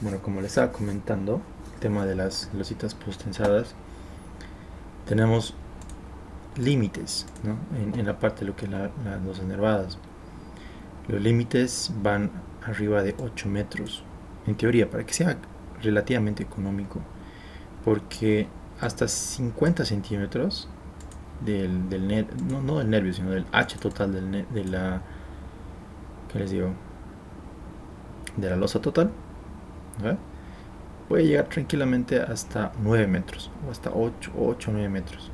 Bueno, como les estaba comentando, el tema de las lositas postensadas, tenemos límites, ¿no? En la parte de lo que es las losas nervadas. Los límites van arriba de 8 metros, en teoría, para que sea relativamente económico, porque hasta 50 centímetros no del nervio, sino del H total de la, ¿qué les digo? De la losa total, ¿no? Puede llegar tranquilamente hasta 9 metros, o hasta 8 o 9 metros.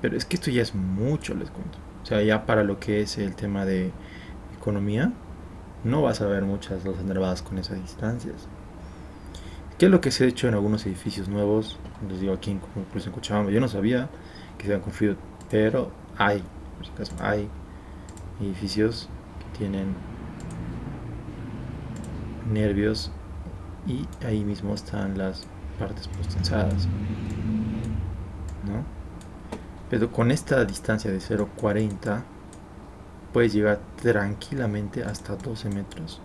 Pero es que esto ya es mucho, les cuento. O sea, ya para lo que es el tema de economía, no vas a ver muchas losas nervadas con esas distancias. ¿Qué es lo que se ha hecho en algunos edificios nuevos? Les digo aquí, como por en Cochabamba, yo no sabía que se habían construido, pero hay, por si acaso, hay edificios que tienen nervios y ahí mismo están las partes postensadas, ¿no? Pero con esta distancia de 0,40 puedes llegar tranquilamente hasta 12 metros,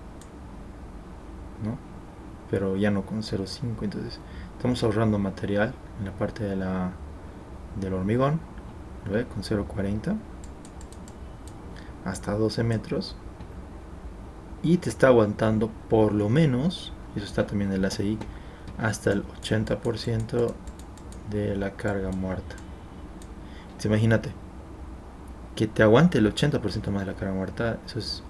¿no? Pero ya no con 0,5. Entonces estamos ahorrando material en la parte del hormigón, ¿ve? Con 0,40 hasta 12 metros, y te está aguantando por lo menos, eso está también en el ACI, hasta el 80% de la carga muerta. Entonces, imagínate que te aguante el 80% más de la carga muerta, eso es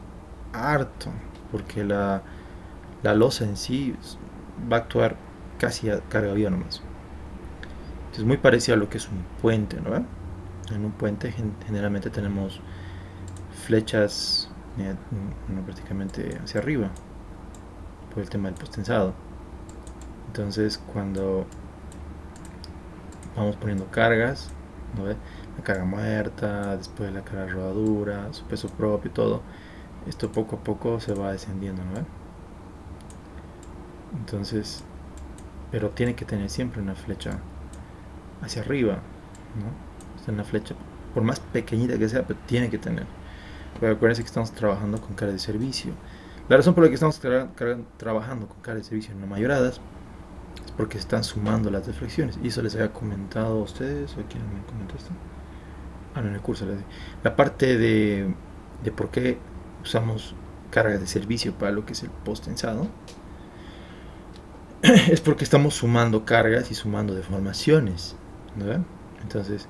harto, porque la losa en sí va a actuar casi a carga viva nomás. Es muy parecido a lo que es un puente, ¿no? En un puente generalmente tenemos flechas prácticamente hacia arriba por el tema del postensado. Entonces cuando vamos poniendo cargas, ¿no? La carga muerta, después la carga rodadura, su peso propio, todo, esto poco a poco se va descendiendo, ¿no? Entonces, pero tiene que tener siempre una flecha hacia arriba, ¿no? O sea, una flecha, por más pequeñita que sea, pero tiene que tener. Pero acuérdense que estamos trabajando con carga de servicio. La razón por la que estamos trabajando con carga de servicio no mayoradas es porque están sumando las deflexiones. Y eso les había comentado a ustedes, o quién me comentó esto. Ah, no, en el curso les di. La parte de por qué usamos carga de servicio para lo que es el post-tensado es porque estamos sumando cargas y sumando deformaciones, ¿no? Entonces,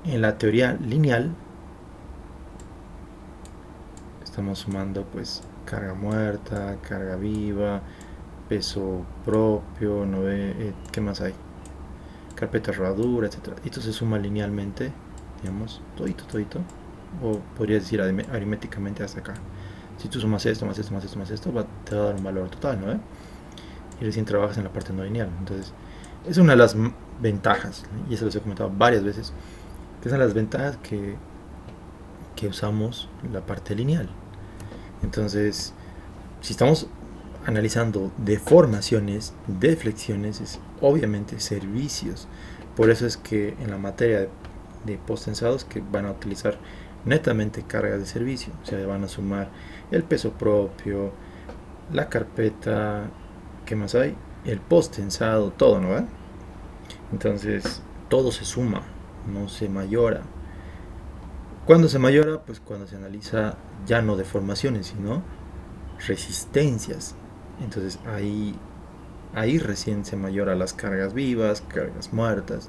en la teoría lineal estamos sumando pues carga muerta, carga viva, peso propio, ¿no? ¿Qué más hay? Carpeta rodadura, etcétera. Esto se suma linealmente, digamos, todito, o podrías decir aritméticamente hasta acá. Si tú sumas esto, más esto, más esto, más esto, te va a dar un valor total, ¿no? Y recién trabajas en la parte no lineal. Entonces, es una de las ventajas, ¿no? Y eso les he comentado varias veces, que son las ventajas que usamos la parte lineal. Entonces, si estamos analizando deformaciones, deflexiones, es obviamente servicios. Por eso es que en la materia de postensados que van a utilizar netamente cargas de servicio, o sea, van a sumar el peso propio, la carpeta, ¿qué más hay? El postensado, todo, ¿no? Entonces, todo se suma, no se mayora. ¿Cuándo se mayora? Pues cuando se analiza ya no deformaciones, sino resistencias. Entonces ahí recién se mayora las cargas vivas, cargas muertas,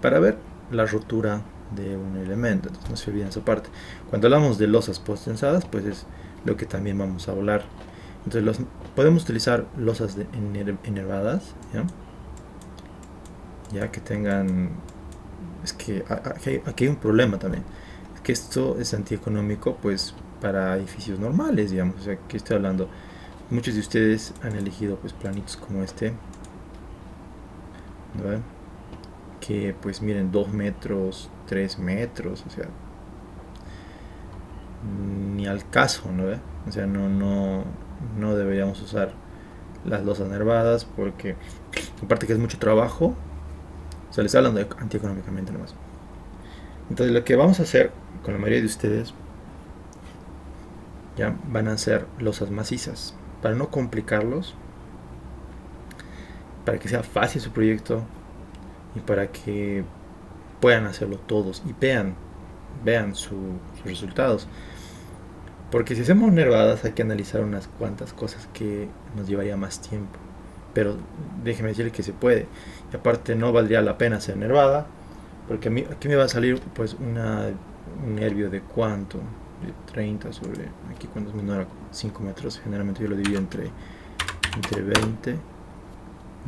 para ver la rotura de un elemento. Entonces no se olviden esa parte. Cuando hablamos de losas postensadas, pues es lo que también vamos a hablar. Entonces podemos utilizar losas enervadas, ¿ya? Ya que tengan... Es que aquí hay un problema también. Es que esto es antieconómico pues para edificios normales, digamos. O sea, que estoy hablando. Muchos de ustedes han elegido pues planitos como este, ¿no? Que pues miren 2 metros, 3 metros, o sea, ni al caso, ¿no? O sea, no deberíamos usar las losas nervadas porque aparte que es mucho trabajo, o sea, les hablan de antieconómicamente nomás. Entonces lo que vamos a hacer con la mayoría de ustedes ya van a ser losas macizas, para no complicarlos, para que sea fácil su proyecto y para que puedan hacerlo todos y vean sus resultados. Porque si hacemos nervadas hay que analizar unas cuantas cosas que nos llevaría más tiempo. Pero déjeme decirle que se puede. Y aparte no valdría la pena hacer nervada. Porque aquí me va a salir pues un nervio de cuánto. De 30 sobre... Aquí cuando es menor a 5 metros. Generalmente yo lo divido entre 20.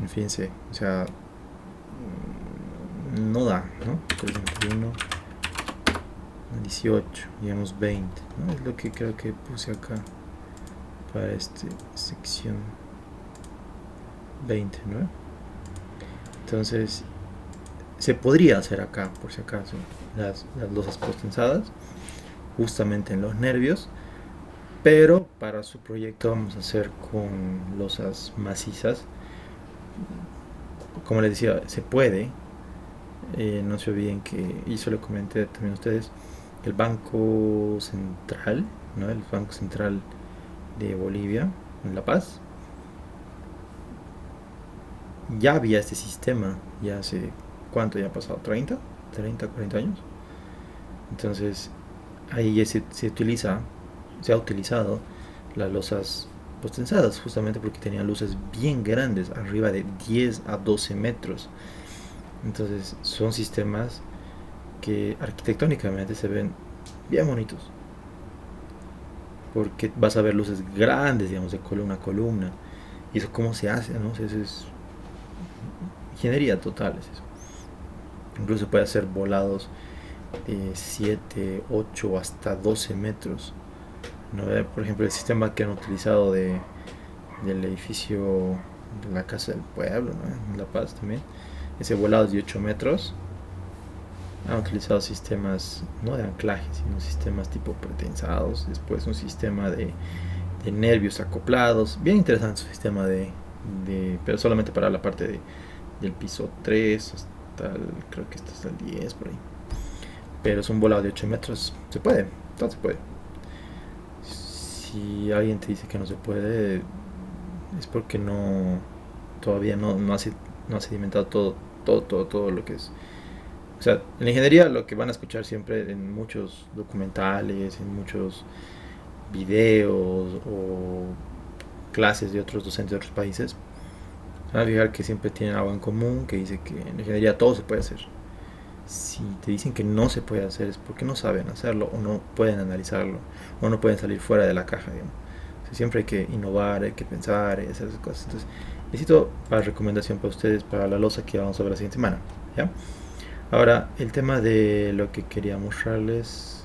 Fíjense. O sea... No da, ¿no? 31, 18, digamos 20, ¿no? Es lo que creo que puse acá para esta sección 20, ¿no? Entonces se podría hacer acá, por si acaso, las losas postensadas justamente en los nervios, pero para su proyecto vamos a hacer con losas macizas. Como les decía, se puede. No se olviden que, y eso lo comenté también a ustedes, el Banco Central, ¿no? El Banco Central de Bolivia, en La Paz, ya había este sistema, ya hace, ¿cuánto ya ha pasado? ¿30, 40 años? Entonces, ahí ya se ha utilizado las losas postensadas, justamente porque tenían luces bien grandes, arriba de 10 a 12 metros. Entonces, son sistemas que arquitectónicamente se ven bien bonitos. Porque vas a ver luces grandes, digamos, de columna a columna. Y eso cómo se hace, ¿no? Eso es ingeniería total, es eso. Incluso puede hacer volados de 7, 8 hasta 12 metros. ¿No? Por ejemplo, el sistema que han utilizado del edificio de la Casa del Pueblo, ¿no? En La Paz también. Ese volado es de 8 metros. Han utilizado sistemas no de anclaje, sino sistemas tipo pretensados. Después un sistema de nervios acoplados. Bien interesante su sistema pero solamente para la parte del piso 3 hasta creo que hasta el 10 por ahí. Pero es un volado de 8 metros. Se puede, todo se puede. Si alguien te dice que no se puede, es porque todavía no ha sedimentado todo lo que es. O sea, en la ingeniería lo que van a escuchar siempre en muchos documentales, en muchos videos o clases de otros docentes de otros países, van a fijar que siempre tienen algo en común, que dice que en la ingeniería todo se puede hacer. Si te dicen que no se puede hacer es porque no saben hacerlo o no pueden analizarlo o no pueden salir fuera de la caja, digamos. O sea, siempre hay que innovar, hay que pensar y hacer esas cosas. Entonces, necesito para recomendación para ustedes para la losa que vamos a ver la siguiente semana, ¿ya? Ahora, el tema de lo que quería mostrarles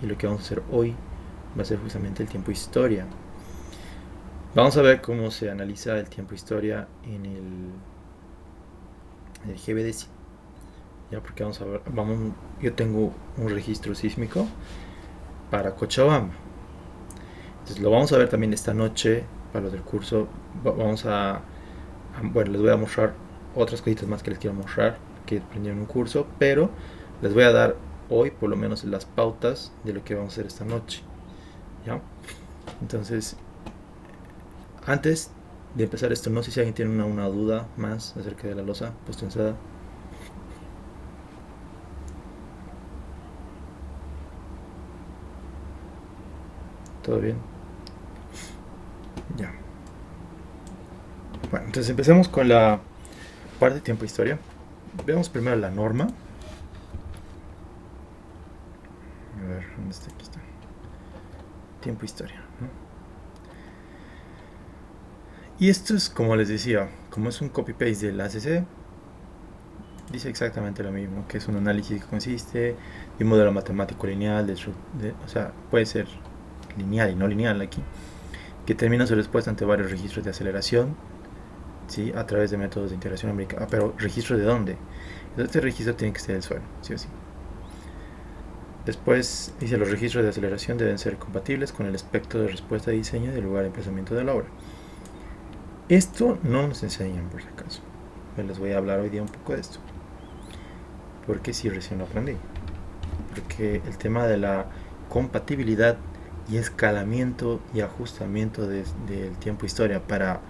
y lo que vamos a hacer hoy va a ser justamente el tiempo historia. Vamos a ver cómo se analiza el tiempo historia en el GBDC. Ya, porque yo tengo un registro sísmico para Cochabamba. Entonces lo vamos a ver también esta noche para los del curso. Bueno, les voy a mostrar otras cositas más que les quiero mostrar que aprendí en un curso, pero les voy a dar hoy por lo menos las pautas de lo que vamos a hacer esta noche, ¿ya? Entonces, antes de empezar esto, no sé si alguien tiene una duda más acerca de la losa postensada. ¿Todo bien? Ya. Bueno, entonces empecemos con la parte de tiempo e historia. Veamos primero la norma. A ver, ¿dónde está? Aquí está. Tiempo e historia, ¿no? Y esto es como les decía, como es un copy-paste del ACC, dice exactamente lo mismo, que es un análisis que consiste de un modelo matemático lineal, o sea, puede ser lineal y no lineal aquí, que termina su respuesta ante varios registros de aceleración, ¿sí? A través de métodos de integración numérica. Pero ¿registro de dónde? Entonces este registro tiene que ser el suelo, sí o sí. Después dice los registros de aceleración deben ser compatibles con el espectro de respuesta de diseño del lugar de emplazamiento de la obra. Esto no nos enseñan por si acaso. Les voy a hablar hoy día un poco de esto. Porque sí, recién lo aprendí. Porque el tema de la compatibilidad y escalamiento y ajustamiento del tiempo-historia para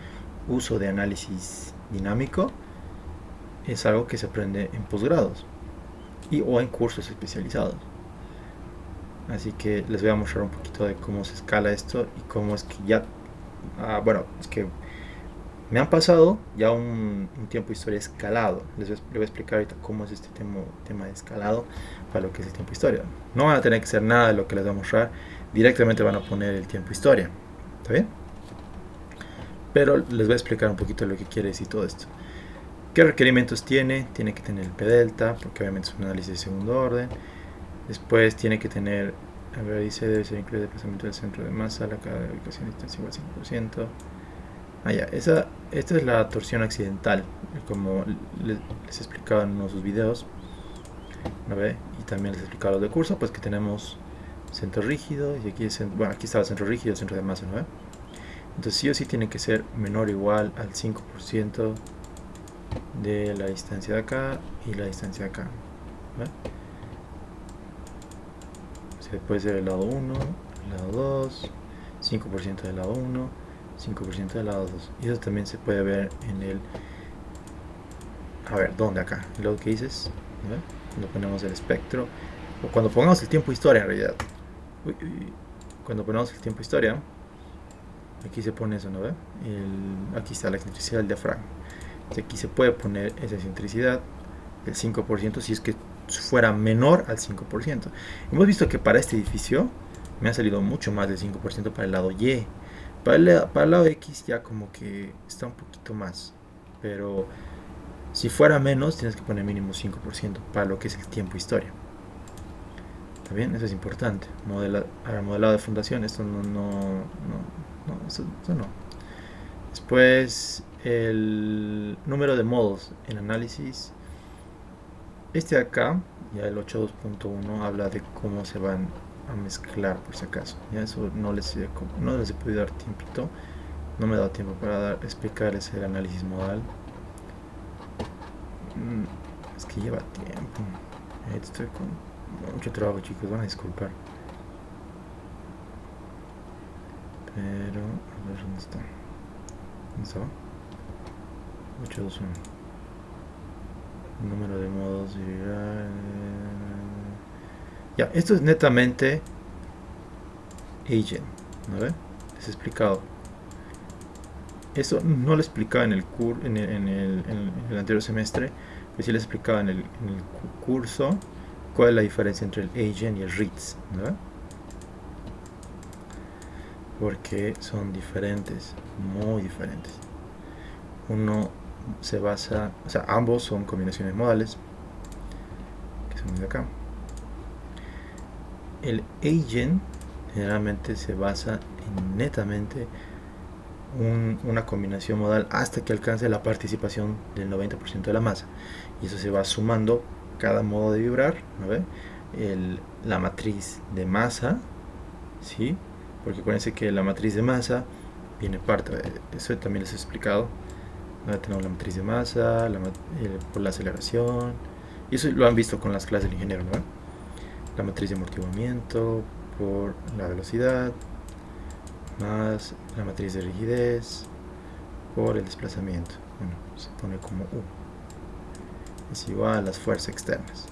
uso de análisis dinámico es algo que se aprende en posgrados o en cursos especializados. Así que les voy a mostrar un poquito de cómo se escala esto y cómo es que ya... bueno, es que me han pasado ya un tiempo de historia escalado. Les voy a explicar ahorita cómo es este tema de escalado para lo que es el tiempo de historia. No van a tener que hacer nada de lo que les voy a mostrar. Directamente van a poner el tiempo de historia. ¿Está bien? Pero les voy a explicar un poquito lo que quiere decir todo esto. ¿Qué requerimientos tiene? Tiene que tener el P delta, porque obviamente es un análisis de segundo orden. Después tiene que tener, a ver, dice, debe ser incluido el desplazamiento del centro de masa, la carga de ubicación de distancia igual al 5%. Ya, esta es la torsión accidental, como les he explicado en uno de sus videos, ¿no ve? Y también les he explicado los de curso, pues que tenemos centro rígido, y aquí, bueno, aquí está el centro rígido, el centro de masa, ¿no ve? Entonces sí o sí tiene que ser menor o igual al 5% de la distancia de acá y la distancia de acá, ¿ve? O sea, puede ser el lado 1, el lado 2, 5% del lado 1, 5% del lado 2. Y eso también se puede ver en el... A ver, ¿dónde acá? Lo que dices, ¿no? Cuando ponemos el espectro, o cuando pongamos el tiempo historia en realidad. Cuando ponemos el tiempo historia, aquí se pone eso, ¿no ve? Aquí está la excentricidad del diafragma. Entonces aquí se puede poner esa excentricidad del 5% si es que fuera menor al 5%. Hemos visto que para este edificio me ha salido mucho más del 5% para el lado Y. Para el lado X ya como que está un poquito más. Pero si fuera menos, tienes que poner mínimo 5% para lo que es el tiempo historia. ¿Está bien? Eso es importante. Modelado de fundación, esto eso no. Después, el número de modos en análisis. Este de acá, ya el 8.2.1, habla de cómo se van a mezclar, por si acaso. Ya eso no les he podido dar tiempito. No me he dado tiempo para explicarles el análisis modal. Es que lleva tiempo. Estoy con mucho trabajo, chicos, van a disculpar. Pero, a ver, ¿dónde está? ¿Dónde estaba? 8.2.1. Número de modos de... Ya, esto es netamente agent, ¿no ve? Les he explicado. Esto no lo explicaba en el anterior semestre, pero sí les explicaba en el curso cuál es la diferencia entre el agent y el REITs, ¿no ve? Porque son diferentes, muy diferentes. Uno se basa, o sea, ambos son combinaciones modales, que son de acá. El agent generalmente se basa en netamente una combinación modal hasta que alcance la participación del 90% de la masa, y eso se va sumando cada modo de vibrar, ¿no ve? La matriz de masa, ¿sí? Porque acuérdense que la matriz de masa viene parte, eso también les he explicado. Tenemos la matriz de masa, por la aceleración, y eso lo han visto con las clases del ingeniero, ¿no? La matriz de amortiguamiento por la velocidad, más la matriz de rigidez por el desplazamiento. Bueno, se pone como U. Es igual a las fuerzas externas,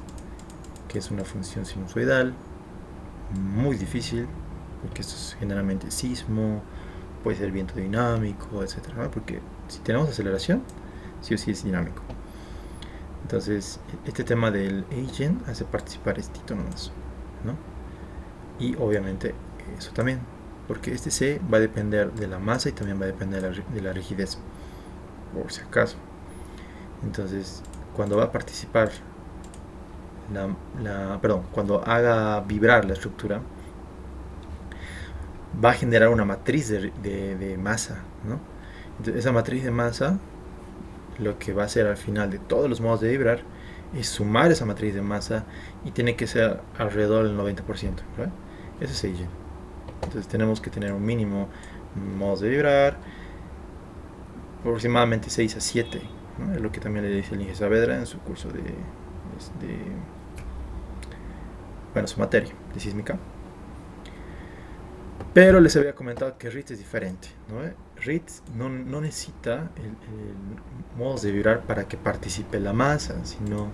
que es una función sinusoidal, muy difícil, porque esto es generalmente sismo, puede ser viento dinámico, etc. ¿no? Porque si tenemos aceleración, sí o sí es dinámico. Entonces, este tema del agent hace participar este nomás, ¿no? Y obviamente eso también, porque este C va a depender de la masa y también va a depender de la rigidez, por si acaso. Entonces, cuando va a participar cuando haga vibrar la estructura, va a generar una matriz de masa, ¿no? Entonces, esa matriz de masa, lo que va a hacer al final de todos los modos de vibrar es sumar esa matriz de masa, y tiene que ser alrededor del 90%, ¿verdad? Eso es agent. Entonces tenemos que tener un mínimo modos de vibrar, aproximadamente 6 a 7, ¿no? Es lo que también le dice el ingeniero Saavedra en su curso bueno, su materia de sísmica. Pero les había comentado que RITS es diferente, ¿no? RITS no necesita el modos de vibrar para que participe la masa, sino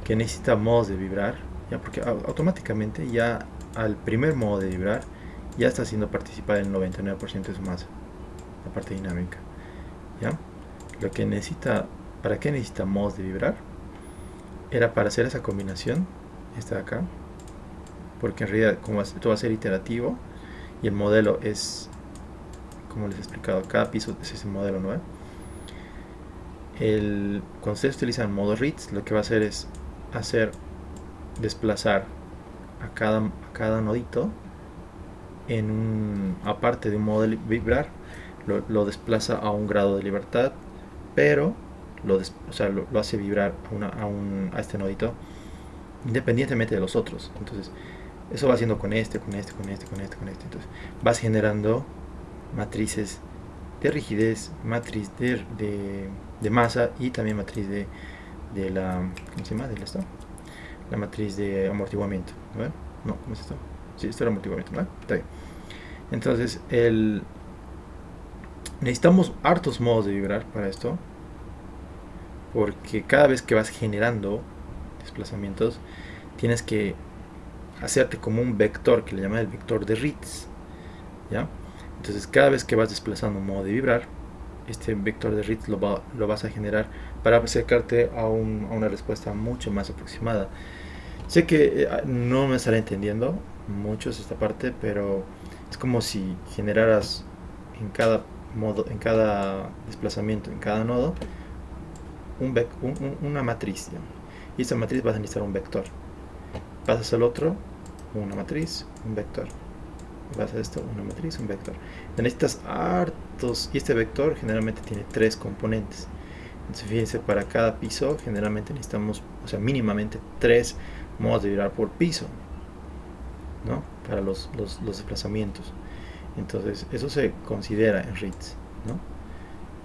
que necesita modos de vibrar, ya, porque automáticamente ya al primer modo de vibrar ya está haciendo participar el 99% de su masa, la parte dinámica, ¿ya? Lo que necesita, ¿para qué necesita modos de vibrar? Era para hacer esa combinación, esta de acá, porque en realidad como esto va a ser iterativo y el modelo es, como les he explicado, cada piso es ese modelo, ¿no? Cuando ustedes utilizan modo RITS, lo que va a hacer es hacer desplazar a cada nodito aparte de un modo de vibrar, lo desplaza a un grado de libertad, pero lo hace vibrar a este nodito independientemente de los otros. Entonces eso va haciendo con este. Entonces vas generando matrices de rigidez, matriz de masa y también matriz de la, ¿cómo se llama? De esto, la matriz de amortiguamiento, ¿no? No, ¿cómo es esto? Sí, esto era amortiguamiento, ¿no? Está bien. Entonces necesitamos hartos modos de vibrar para esto, porque cada vez que vas generando desplazamientos tienes que hacerte como un vector que le llaman el vector de RITS, ¿ya? Entonces cada vez que vas desplazando un modo de vibrar, este vector de RITS lo vas a generar para acercarte a una respuesta mucho más aproximada. Sé que no me estaré entendiendo mucho esta parte, pero es como si generaras en cada modo, en cada desplazamiento, en cada nodo, una matriz, digamos. Y esta matriz vas a necesitar un vector. Pasas al otro, una matriz, un vector. Vas a esto, una matriz, un vector. Necesitas hartos, y este vector generalmente tiene 3 componentes. Entonces fíjense, para cada piso generalmente necesitamos, o sea, mínimamente 3 modos de vibrar por piso, ¿no? Para los desplazamientos. Entonces eso se considera en RITS, ¿no?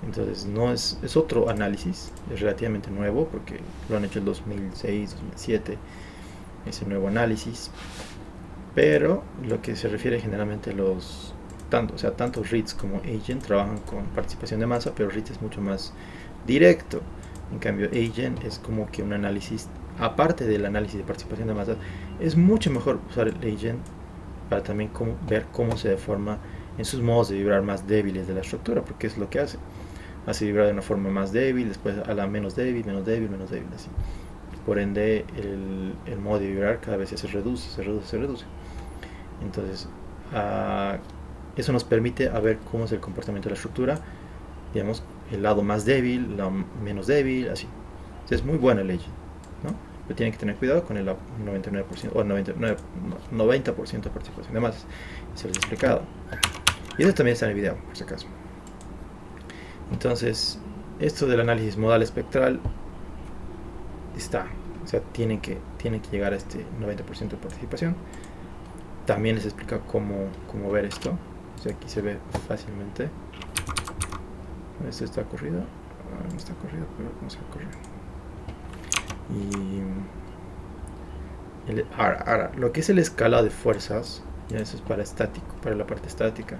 Entonces no es otro análisis, es relativamente nuevo porque lo han hecho en 2006, 2007, ese nuevo análisis. Pero lo que se refiere generalmente tanto RITS como Agent trabajan con participación de masa, pero RITS es mucho más directo. En cambio Agent es como que un análisis, aparte del análisis de participación de masa, es mucho mejor usar el Agent para también ver cómo se deforma en sus modos de vibrar más débiles de la estructura, porque es lo que hace vibrar de una forma más débil, después a la menos débil, así. Por ende el modo de vibrar cada vez se reduce. Entonces eso nos permite ver cómo es el comportamiento de la estructura, digamos, el lado más débil, el lado menos débil, así. Entonces es muy bueno el Agent, ¿no? Pero tienen que tener cuidado con el 99% o el 90% de participación de masas. Se los he explicado. Y eso también está en el video, por si acaso. Entonces, esto del análisis modal espectral está, o sea, tiene que llegar a este 90% de participación. También les explica cómo ver esto. O sea, aquí se ve fácilmente. Esto está corrido. No está corrido, pero vamos a correr. Y ahora, lo que es el escala de fuerzas, ya eso es para estático, para la parte estática.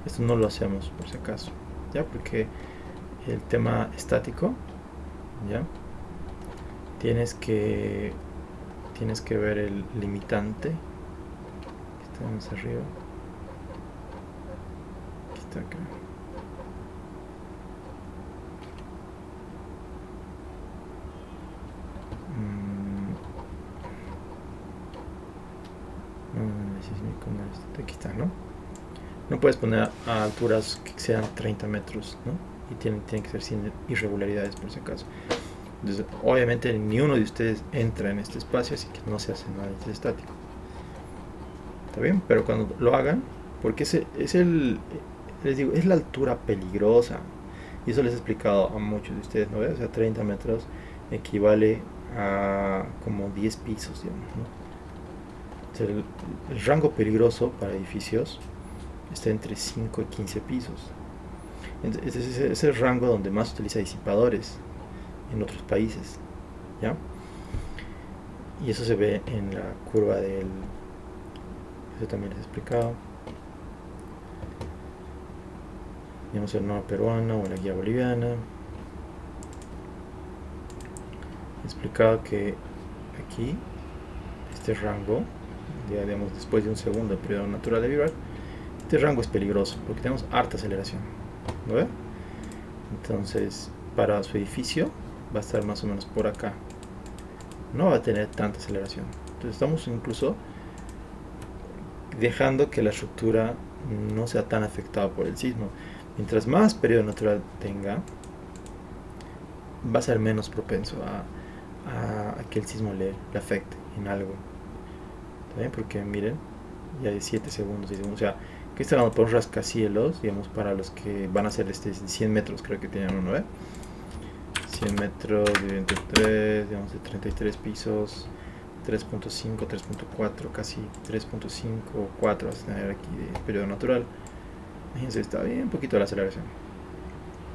Esto no lo hacemos por si acaso, ya, porque el tema estático, ya, tienes que ver el limitante. Está más arriba. Aquí está, acá. Aquí está, ¿no? No puedes poner a alturas que sean 30 metros, ¿no? Y tienen que ser sin irregularidades por si acaso. Entonces, obviamente ni uno de ustedes entra en este espacio, así que no se hace nada estático. ¿Está bien? Pero cuando lo hagan, porque les digo, es la altura peligrosa. Y eso les he explicado a muchos de ustedes, ¿no? O sea, 30 metros equivale a como 10 pisos, digamos, ¿no? O sea, el rango peligroso para edificios está entre 5 y 15 pisos. Entonces, es el rango donde más se utiliza disipadores en otros países, ¿ya? Y eso se ve en la curva eso también les he explicado. Tenemos el norte peruano o la guía boliviana. He explicado que aquí, este rango, ya digamos después de un segundo periodo natural de vibrar, este rango es peligroso porque tenemos harta aceleración. ¿No ve? Entonces, para su edificio va a estar más o menos por acá. No va a tener tanta aceleración. Entonces estamos incluso dejando que la estructura no sea tan afectada por el sismo. Mientras más periodo natural tenga, va a ser menos propenso a que el sismo le afecte en algo. ¿Está bien? Porque miren, ya de 7 segundos, 6 segundos. O sea, que está dando por rascacielos, digamos, para los que van a hacer 100 metros, creo que tienen uno, ¿eh? 100 metros dividido entre 3, digamos, de 33 pisos, 3.5, 3.4, casi 3.5 o 4 vas a tener aquí de periodo natural. Imagínense, está bien poquito la aceleración.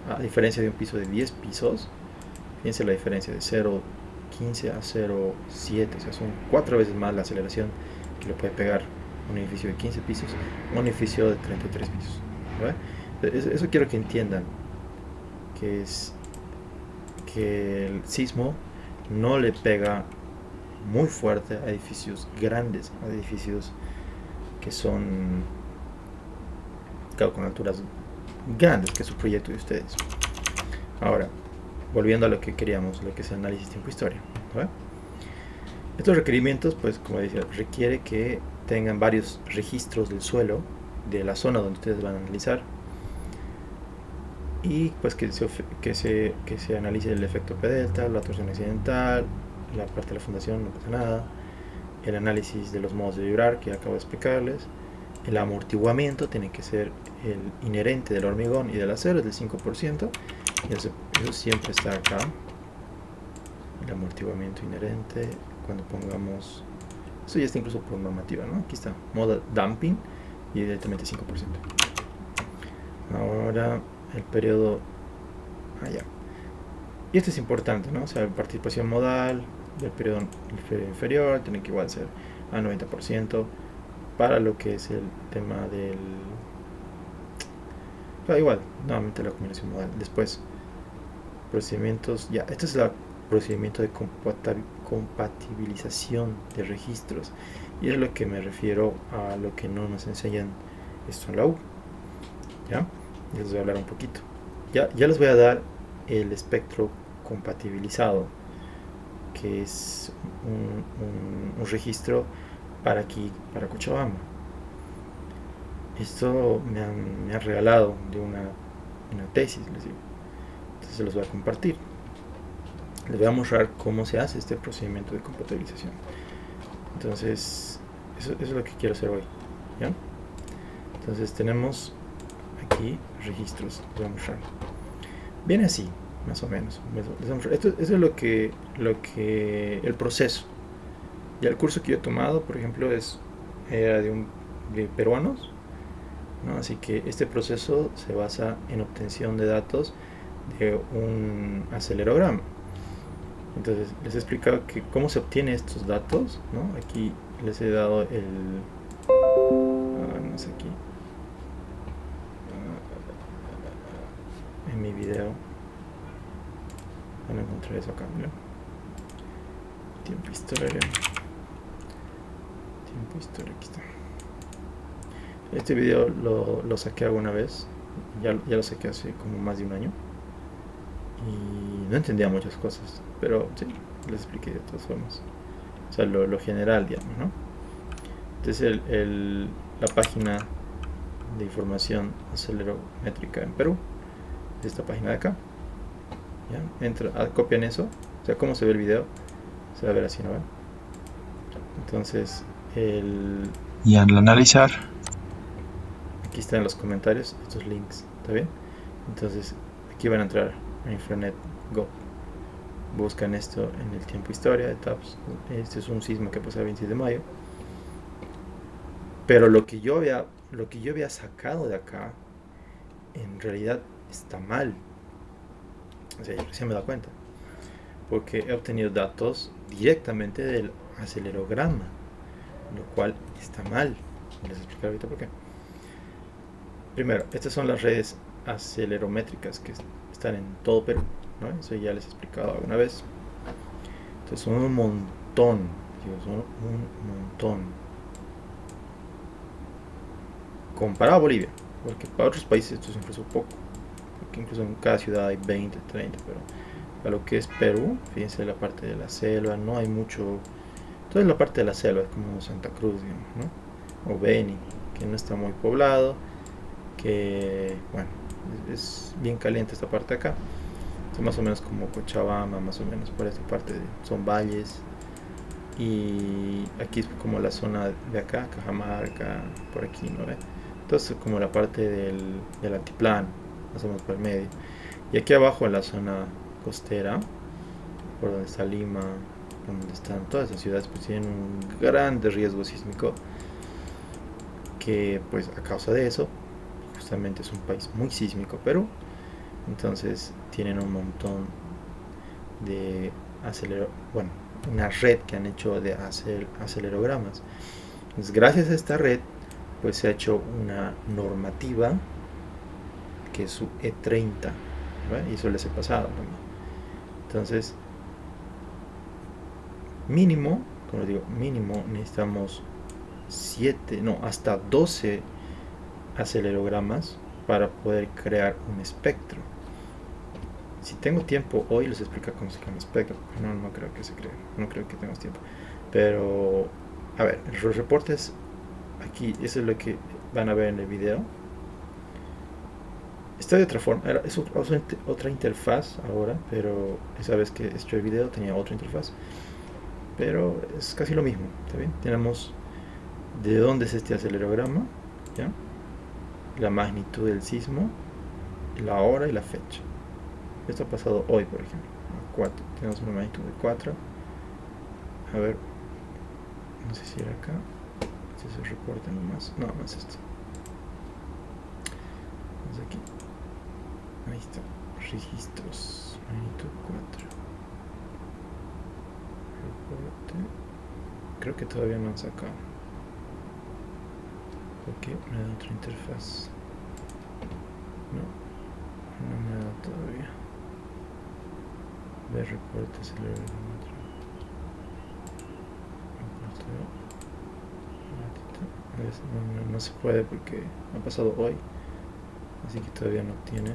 A diferencia de un piso de 10 pisos, fíjense la diferencia de 0.15 a 0.7, o sea, son 4 veces más la aceleración que le puede pegar un edificio de 15 pisos o un edificio de 33 pisos. ¿Vale? Eso quiero que entiendan, que es que el sismo no le pega muy fuerte a edificios grandes, a edificios que son, claro, con alturas grandes, que es su proyecto de ustedes. Ahora, volviendo a lo que queríamos, lo que es el análisis tiempo-historia. ¿Vale? Estos requerimientos, pues como decía, requiere que tengan varios registros del suelo, de la zona donde ustedes van a analizar, y pues que se analice el efecto P delta, la torsión accidental, la parte de la fundación, no pasa nada, el análisis de los modos de vibrar que acabo de explicarles, el amortiguamiento tiene que ser el inherente del hormigón y del acero, es del 5%, y eso siempre está acá, el amortiguamiento inherente, cuando pongamos, eso ya está incluso por normativa, ¿no? Aquí está, modo dumping y directamente 5%. Ahora el periodo allá. Y esto es importante, ¿no? O sea, la participación modal del periodo inferior tiene que igual ser a 90% para lo que es el tema del... Pero igual, nuevamente la combinación modal. Después, procedimientos... Ya, este es el procedimiento de compatibilización de registros. Y es lo que me refiero a lo que no nos enseñan esto en la U. ¿Ya? Ya les voy a hablar un poquito. Ya les voy a dar el espectro compatibilizado, que es un registro para aquí, para Cochabamba. Esto me han regalado de una tesis, les digo. Entonces se los voy a compartir. Les voy a mostrar cómo se hace este procedimiento de compatibilización. Entonces, eso es lo que quiero hacer hoy. ¿Ya? Entonces tenemos aquí registros, les voy a mostrar. Viene así, más o menos. Esto es lo que el proceso. Ya el curso que yo he tomado, por ejemplo, era de peruanos, ¿no? Así que este proceso se basa en obtención de datos de un acelerograma. Entonces les he explicado que cómo se obtiene estos datos, ¿no? Aquí les he dado no sé, aquí en mi video van a encontrar eso acá, ¿no? Tiempo historia, aquí está. Este video lo saqué alguna vez, ya lo saqué hace como más de un año y no entendía muchas cosas, pero sí, les expliqué de todas formas, o sea, lo general, digamos, ¿no? Entonces la página de información acelerométrica en Perú es esta página de acá. ¿Ya? Copian eso, o sea, cómo se ve el video, se va a ver así, ¿no ven? Entonces Y al analizar, aquí están en los comentarios estos links, ¿está bien? Entonces aquí van a entrar a Infranet Go, buscan esto en el tiempo historia de TAPS. Este es un sismo que pasó el 26 de mayo, pero lo que yo había sacado de acá en realidad está mal. O sea, yo recién me da cuenta, porque he obtenido datos directamente del acelerograma, lo cual está mal. Les explicaré ahorita por qué. Primero, estas son las redes acelerométricas que están en todo Perú, ¿no? Eso ya les he explicado alguna vez. Entonces son un montón, digo, son un montón. Comparado a Bolivia, porque para otros países esto es incluso poco, porque incluso en cada ciudad hay 20, 30, pero para lo que es Perú, fíjense la parte de la selva, no hay mucho. Toda la parte de la selva es como Santa Cruz, digamos, ¿no? O Beni, que no está muy poblado, que, bueno, es bien caliente esta parte de acá. Es más o menos como Cochabamba, más o menos por esta parte, son valles. Y aquí es como la zona de acá, Cajamarca, por aquí, ¿no? Entonces como la parte del altiplano, más o menos por el medio. Y aquí abajo en la zona costera, por donde está Lima, donde están todas las ciudades, pues tienen un gran riesgo sísmico, que pues a causa de eso, justamente es un país muy sísmico, Perú. Entonces tienen un montón de bueno, una red que han hecho de hacer acelerogramas. Entonces, gracias a esta red, pues se ha hecho una normativa que es su E30, ¿verdad? Y eso les he pasado también. Entonces, mínimo, como digo, mínimo necesitamos 7, no, hasta 12 acelerogramas para poder crear un espectro. Si tengo tiempo hoy les explico cómo se crea un espectro. No creo que se cree, no creo que tengamos tiempo. Pero, a ver, los reportes aquí, eso es lo que van a ver en el video. Está de otra forma, es otra interfaz ahora, pero esa vez que hecho el video tenía otra interfaz. Pero es casi lo mismo, ¿está bien? Tenemos de dónde es este acelerograma, ¿ya? La magnitud del sismo, la hora y la fecha. Esto ha pasado hoy, por ejemplo. 4. Tenemos una magnitud de 4. A ver, no sé si era acá. Este se reporta nomás. No, no es esto. Vamos aquí. Ahí está. Registros. Magnitud 4. Reporte. Creo que todavía no han sacado. Porque me da otra interfaz. No me da todavía. Ver reporte acelerómetro. No se puede porque ha pasado hoy, así que todavía no tiene.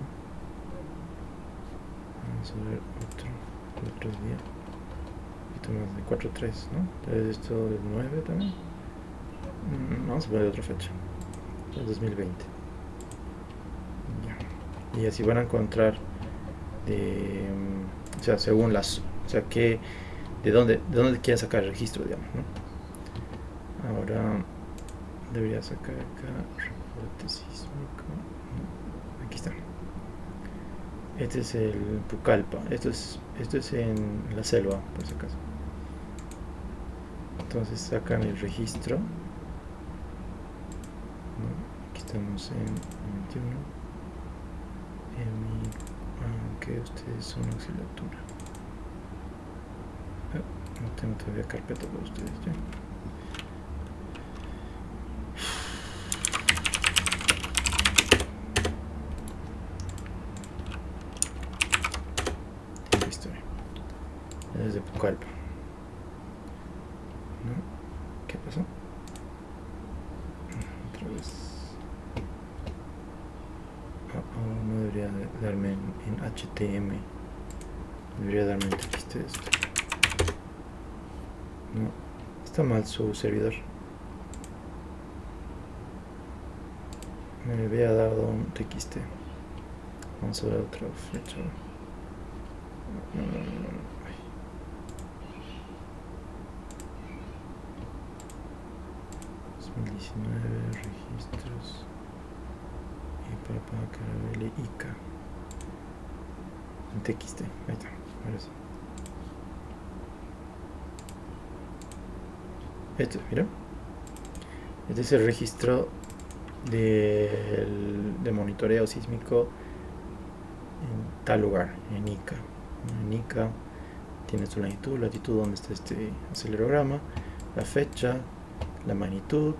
Vamos a ver otro día. Esto más de 4.3, ¿no? Entonces esto es 9 también. Vamos a poner otra fecha. Es 2020. Ya. Y así van a encontrar o sea, según las, o sea, que de dónde quieren sacar el registro, digamos, ¿no? Ahora debería sacar acá reporte sísmico. No, aquí está. Este es el Pucallpa. Esto es en la selva, por si acaso. Entonces sacan el registro. Aquí estamos en 21. Aunque ustedes son oscilatura. No tengo todavía carpeta para ustedes ya. Tengo historia. Es de Pucallpa. ¿No? ¿Qué pasó? Otra vez. No debería darme en HTML. Debería darme en TXT esto. No, está mal su servidor. Me había dado un TXT. Vamos a ver otra fecha. No. 2019, registros. Y para Carabelli ICA. En TXT, ahí está, ahora sí. Esto, mira. Este es el registro de monitoreo sísmico en tal lugar, en ICA. En ICA tienes tu latitud, donde está este acelerograma, la fecha, la magnitud,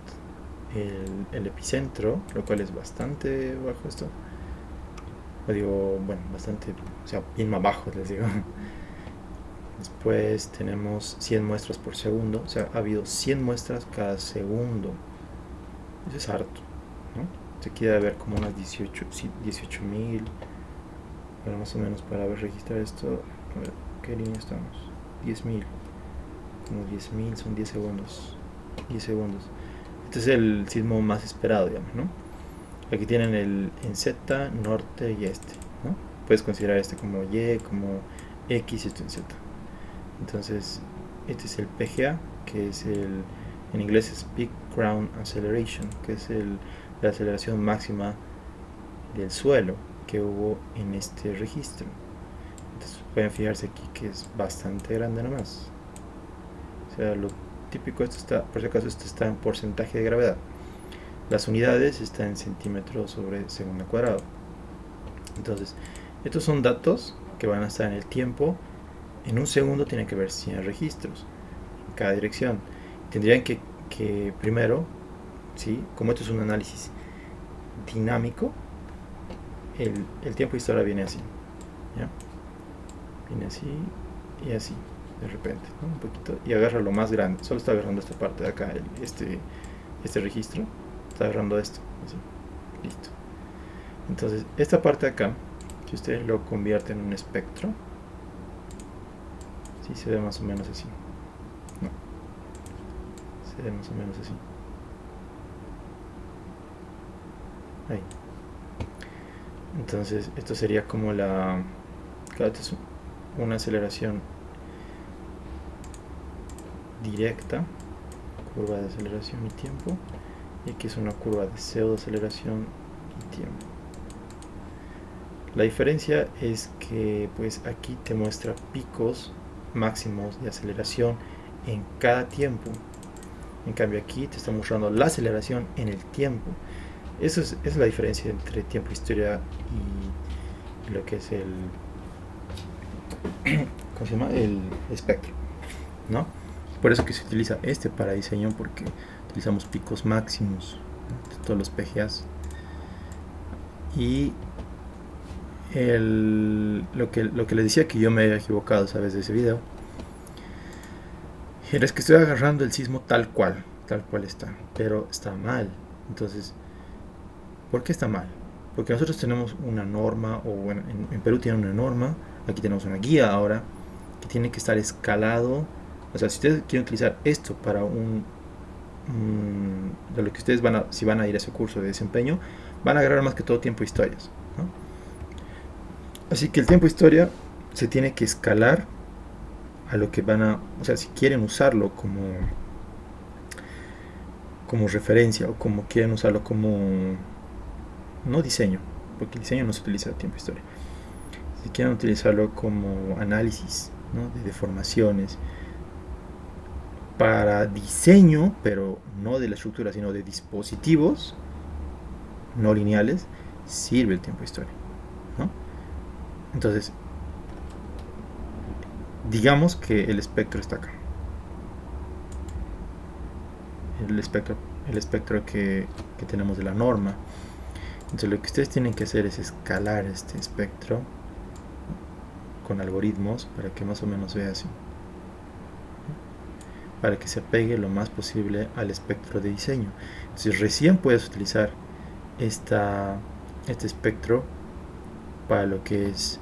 el epicentro, lo cual es bastante bajo esto, o digo, bueno, bastante, o sea, bien más bajo, les digo. Después tenemos 100 muestras por segundo, o sea, ha habido 100 muestras cada segundo. Eso es harto, ¿no? Se quiere ver como unas 18, sí, 18.000, bueno, más o menos para ver, registrar esto. A ver, ¿qué línea estamos? 10.000, como 10.000 son 10 segundos. 10 segundos. Este es el sismo más esperado, digamos, ¿no? Aquí tienen el en Z, norte y este, ¿no? Puedes considerar este como Y, como X y esto en Z. Entonces, este es el PGA, que es en inglés es Peak Ground Acceleration, que es la aceleración máxima del suelo que hubo en este registro. Entonces pueden fijarse aquí que es bastante grande nomás. O sea, lo típico, esto está, por si acaso, esto está en porcentaje de gravedad. Las unidades están en centímetros sobre segundo cuadrado. Entonces, estos son datos que van a estar en el tiempo. En un segundo tiene que haber 100 registros en cada dirección. Tendrían que primero, ¿sí? Como esto es un análisis dinámico, el tiempo de historia viene así, ¿ya? Viene así y así, de repente, ¿no? Un poquito, y agarra lo más grande. Solo está agarrando esta parte de acá, este registro. Está agarrando esto, así, listo. Entonces, esta parte de acá, si ustedes lo convierten en un espectro, sí se ve más o menos así. No, se ve más o menos así. Ahí. Entonces, esto sería como claro, esto es una aceleración directa, curva de aceleración y tiempo, y aquí es una curva de pseudo aceleración y tiempo. La diferencia es que pues aquí te muestra picos máximos de aceleración en cada tiempo. En cambio aquí te está mostrando la aceleración en el tiempo. Esa es la diferencia entre tiempo, historia y lo que es ¿cómo se llama? El espectro, ¿no? Por eso que se utiliza este para diseño, porque utilizamos picos máximos, ¿no? De todos los PGAs. Y lo que les decía que yo me había equivocado, ¿sabes? De ese video. Es que estoy agarrando el sismo tal cual está, pero está mal. Entonces, ¿por qué está mal? Porque nosotros tenemos una norma, o bueno, en Perú tienen una norma, aquí tenemos una guía ahora, que tiene que estar escalado. O sea, si ustedes quieren utilizar esto para de lo que ustedes si van a ir a ese curso de desempeño, van a agarrar más que todo tiempo e historias, ¿no? Así que el tiempo e historia se tiene que escalar a lo que o sea, si quieren usarlo como referencia, o como quieren usarlo como, no diseño, porque el diseño no se utiliza tiempo e historia, si quieren utilizarlo como análisis, ¿no? De deformaciones para diseño, pero no de la estructura, sino de dispositivos no lineales, sirve el tiempo e historia, ¿no? Entonces, digamos que el espectro está acá. El espectro que tenemos de la norma. Entonces lo que ustedes tienen que hacer es escalar este espectro con algoritmos para que más o menos vea así, para que se apegue lo más posible al espectro de diseño. Entonces recién puedes utilizar este espectro para lo que es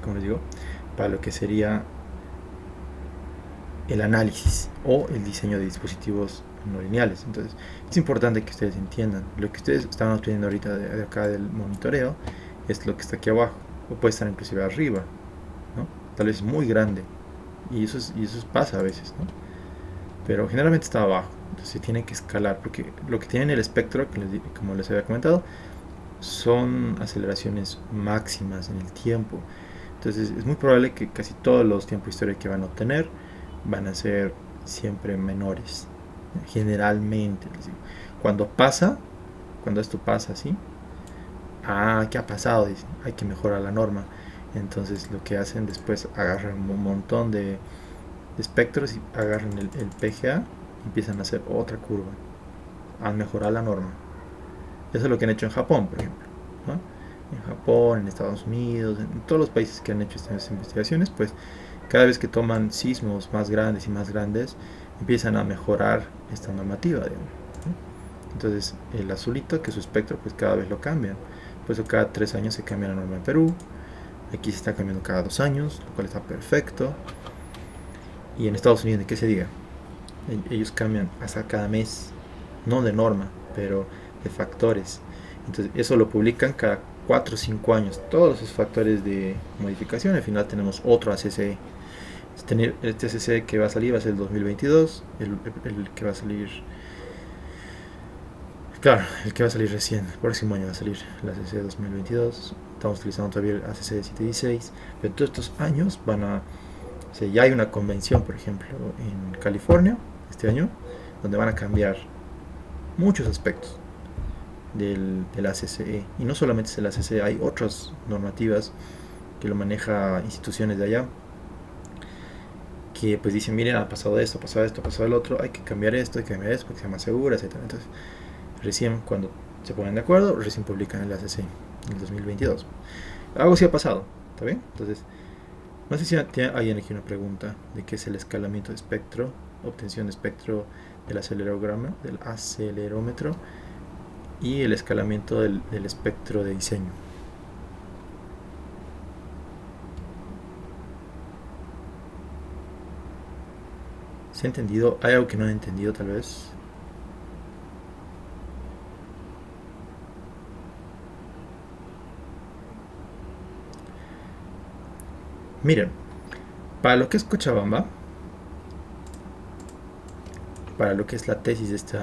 ¿cómo les digo? Para lo que sería el análisis o el diseño de dispositivos no lineales. Entonces es importante que ustedes entiendan lo que ustedes están obteniendo ahorita de acá del monitoreo es lo que está aquí abajo, o puede estar inclusive arriba, ¿no? Tal vez muy grande, y eso pasa a veces, ¿no? Pero generalmente está abajo. Entonces se tiene que escalar, porque lo que tiene el espectro, como les había comentado, son aceleraciones máximas en el tiempo. Entonces es muy probable que casi todos los tiempos de historia que van a obtener van a ser siempre menores, generalmente. Cuando esto pasa así, ¿qué ha pasado? Dicen, hay que mejorar la norma. Entonces lo que hacen después, agarran un montón de espectros y agarran el PGA y empiezan a hacer otra curva, a mejorar la norma. Eso es lo que han hecho en Japón, por ejemplo, ¿no? En Japón, en Estados Unidos, en todos los países que han hecho estas investigaciones, pues cada vez que toman sismos más grandes, empiezan a mejorar esta normativa, digamos, ¿no? Entonces, el azulito, que es su espectro, pues cada vez lo cambian. Por eso cada 3 años se cambia la norma en Perú. Aquí se está cambiando cada 2 años, lo cual está perfecto. Y en Estados Unidos, ¿de qué se diga? Ellos cambian hasta cada mes, no de norma, pero de factores. Entonces, eso lo publican cada 4 o 5 años. Todos esos factores de modificación. Al final tenemos otro ACCE. Este ACCE que va a salir va a ser el 2022. El que va a salir. Claro, el que va a salir recién, el próximo año va a salir el ACC 2022. Estamos utilizando todavía el ACC 716. Pero todos estos años van a. O sea, ya hay una convención, por ejemplo, en California este año, donde van a cambiar muchos aspectos del ACCE. Y no solamente es el ACCE, hay otras normativas que lo maneja instituciones de allá, que pues dicen, miren, ha pasado esto, ha pasado esto, ha pasado el otro, hay que cambiar esto, hay que cambiar esto, para que sea más segura, etc. Entonces, recién cuando se ponen de acuerdo, recién publican el ACC en el 2022. Algo sí ha pasado, ¿está bien? Entonces, no sé si hay alguien aquí una pregunta de qué es el escalamiento de espectro, obtención de espectro del acelerómetro y el escalamiento del espectro de diseño. ¿Se ha entendido? ¿Hay algo que no he entendido tal vez? Miren, para lo que es Cochabamba, para lo que es la tesis de este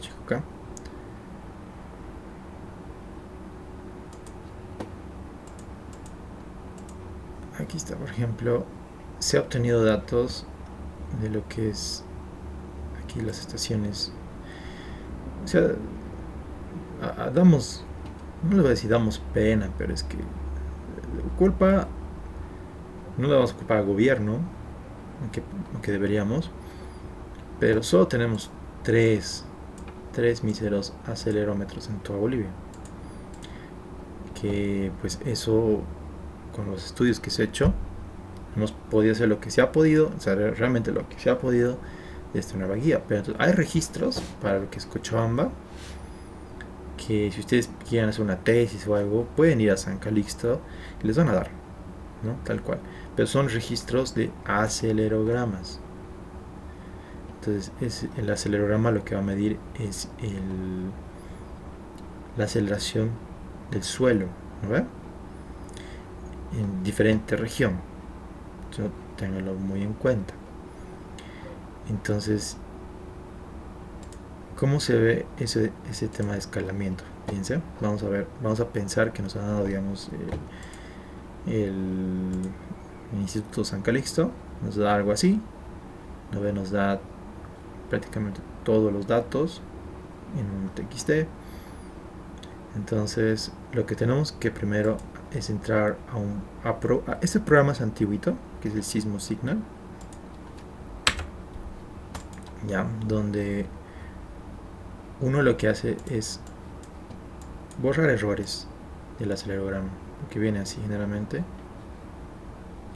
chico acá, aquí está, por ejemplo, se ha obtenido datos de lo que es aquí las estaciones. O sea, damos, no le voy a decir damos pena, pero es que culpa, no le vamos a culpar al gobierno, aunque deberíamos, pero solo tenemos tres míseros acelerómetros en toda Bolivia. Que pues eso, con los estudios que se ha hecho, hemos podido hacer lo que se ha podido, o sea, realmente lo que se ha podido de esta nueva guía. Pero entonces, hay registros para lo que es Cochabamba, que si ustedes quieren hacer una tesis o algo, pueden ir a San Calixto y les van a dar, ¿no? Tal cual. Pero son registros de acelerogramas. Entonces, el acelerograma lo que va a medir es la aceleración del suelo, ¿no ve? En diferente región. Eso ténganlo muy en cuenta. Entonces, ¿cómo se ve ese tema de escalamiento? Fíjense, vamos a ver, vamos a pensar que nos ha dado, digamos, el Instituto San Calixto, nos da algo así, ¿no ve? Nos da prácticamente todos los datos en un TXT. Entonces, lo que tenemos que primero es entrar a este programa es antiguito, que es el Sismo Signal, ya, donde uno lo que hace es borrar errores del acelerograma, que viene así generalmente,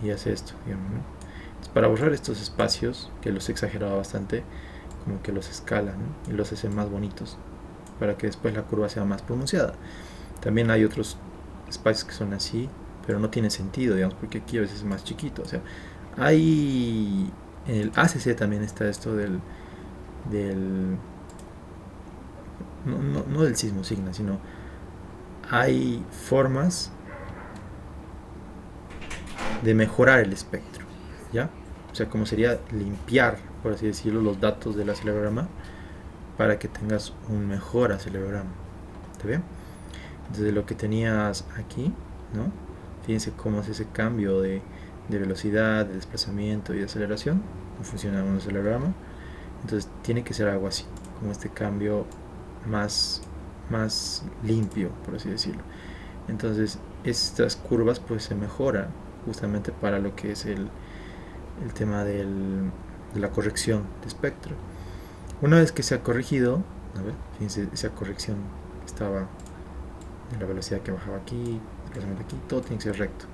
y hace esto, digamos, ¿no? Entonces, para borrar estos espacios, que los he exagerado bastante, como que los escala, ¿no? Y los hace más bonitos, para que después la curva sea más pronunciada. También hay otros espacios que son así, pero no tiene sentido, digamos, porque aquí a veces es más chiquito. O sea, hay en el ACC también está esto del no del sismo signa, sino hay formas de mejorar el espectro, ¿ya? O sea, como sería limpiar, por así decirlo, los datos del acelerograma para que tengas un mejor acelerograma. ¿Está bien? Desde lo que tenías aquí, ¿no? Fíjense cómo es ese cambio de velocidad, de desplazamiento y de aceleración. No funciona un acelerograma. Entonces tiene que ser algo así, como este cambio más limpio, por así decirlo. Entonces estas curvas pues se mejoran justamente para lo que es el tema de la corrección de espectro. Una vez que se ha corregido, a ver, fíjense esa corrección estaba en la velocidad que bajaba aquí, desplazamiento aquí, todo tiene que ser recto,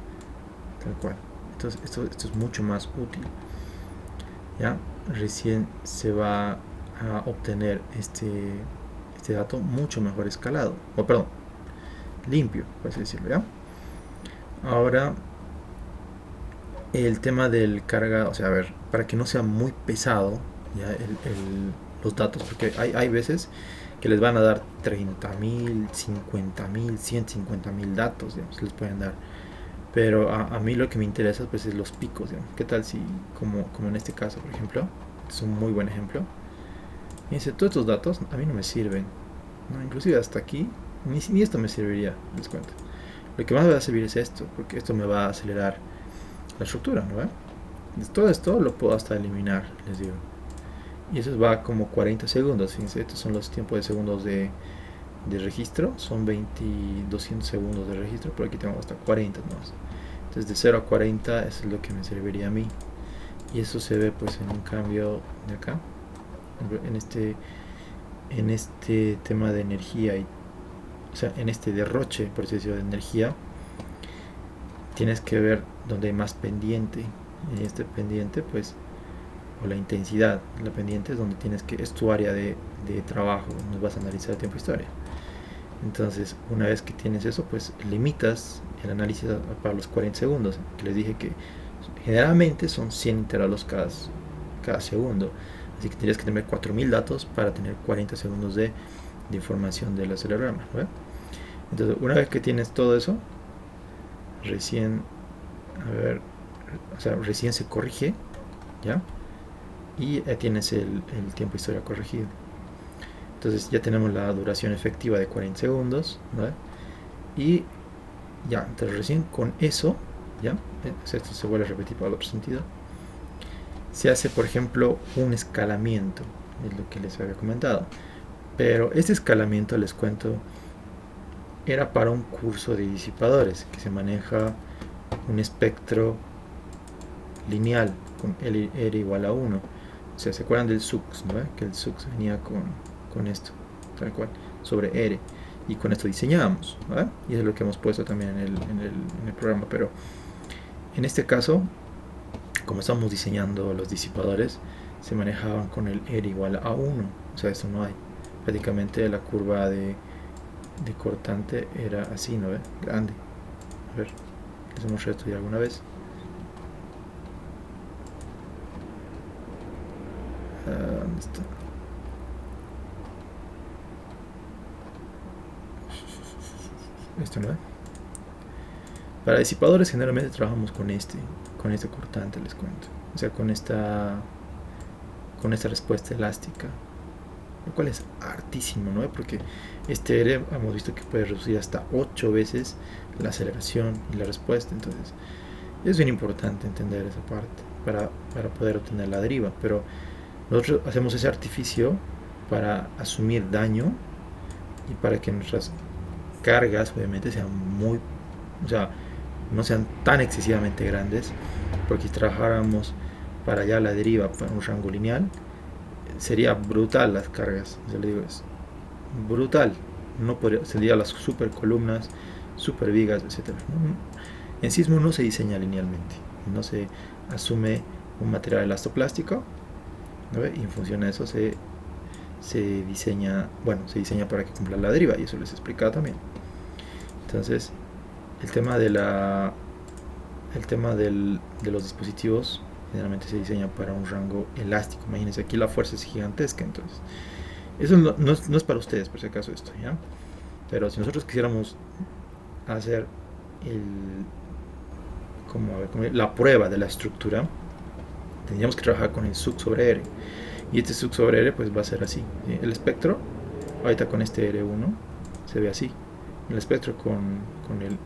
tal cual. Entonces esto es mucho más útil. ¿Ya? Recién se va a obtener este dato mucho mejor escalado, o perdón, limpio, por así decirlo, ¿ya? Ahora, el tema del carga, o sea, a ver, para que no sea muy pesado, ¿ya? Los datos, porque hay veces que les van a dar 30.000, 50.000, 150.000 datos, digamos, les pueden dar. Pero a mí lo que me interesa pues es los picos, digamos. ¿Qué tal si, como en este caso, por ejemplo, es un muy buen ejemplo? Y dice, todos estos datos a mí no me sirven, ¿no? Inclusive hasta aquí, ni esto me serviría, les cuento. Lo que más me va a servir es esto, porque esto me va a acelerar la estructura, ¿no? Todo esto lo puedo hasta eliminar, les digo. Y eso va como 40 segundos, fíjense, estos son los tiempos de segundos de registro, son 20, 200 segundos de registro, pero aquí tengo hasta 40 más. Entonces de 0 a 40 eso es lo que me serviría a mí. Y eso se ve pues en un cambio de acá, en este tema de energía, o sea, en este derroche, por así decirlo, de energía, tienes que ver donde hay más pendiente. En este pendiente, pues, o la intensidad, la pendiente es donde tienes que, es tu área de trabajo, donde vas a analizar el tiempo de historia. Entonces, una vez que tienes eso, pues limitas el análisis para los 40 segundos, que les dije que generalmente son 100 intervalos cada segundo. Así que tendrías que tener 4000 datos para tener 40 segundos de información del acelerograma, ¿no? Entonces, una vez que tienes todo eso, recién, a ver, o sea, recién se corrige, ¿ya? Y tienes el tiempo de historia corregido. Entonces ya tenemos la duración efectiva de 40 segundos, ¿no? Y ya, entonces recién con eso, ¿ya? Esto se vuelve a repetir para el otro sentido. Se hace, por ejemplo, un escalamiento, es lo que les había comentado. Pero este escalamiento, les cuento, era para un curso de disipadores que se maneja un espectro lineal con R igual a 1. O sea, ¿se acuerdan del SUX? ¿No? Que el SUX venía con esto, tal cual, sobre R. Y con esto diseñábamos, ¿no? Y eso es lo que hemos puesto también en el programa. Pero en este caso, como estamos diseñando los disipadores, se manejaban con el R igual a 1. O sea, eso no hay. Prácticamente la curva de cortante era así, ¿no? Grande. A ver, les hemos estudiado alguna vez. ¿Dónde está? Esto, ¿no? Para disipadores generalmente trabajamos con este cortante, les cuento. O sea, con esta respuesta elástica, lo cual es hartísimo, ¿no? Porque este R hemos visto que puede reducir hasta 8 veces la aceleración y la respuesta. Entonces es bien importante entender esa parte para poder obtener la deriva. Pero nosotros hacemos ese artificio para asumir daño y para que nuestras cargas obviamente sean muy, o sea, no sean tan excesivamente grandes, porque si trabajáramos para allá la deriva para un rango lineal, sería brutal las cargas, yo le digo, es brutal, no podría, sería las super columnas, super vigas, etc. En sismo no se diseña linealmente, no se asume un material elastoplástico, ¿no? Y en función de eso se diseña, bueno, se diseña para que cumpla la deriva, y eso les he explicado también. Entonces, el tema de los dispositivos generalmente se diseña para un rango elástico. Imagínense, aquí la fuerza es gigantesca, entonces eso no es para ustedes, por si acaso, esto, ¿ya? Pero si nosotros quisiéramos hacer la prueba de la estructura, tendríamos que trabajar con el SUC sobre R. Y este SUC sobre R pues va a ser así. El espectro, ahorita con este R1, se ve así. El espectro con el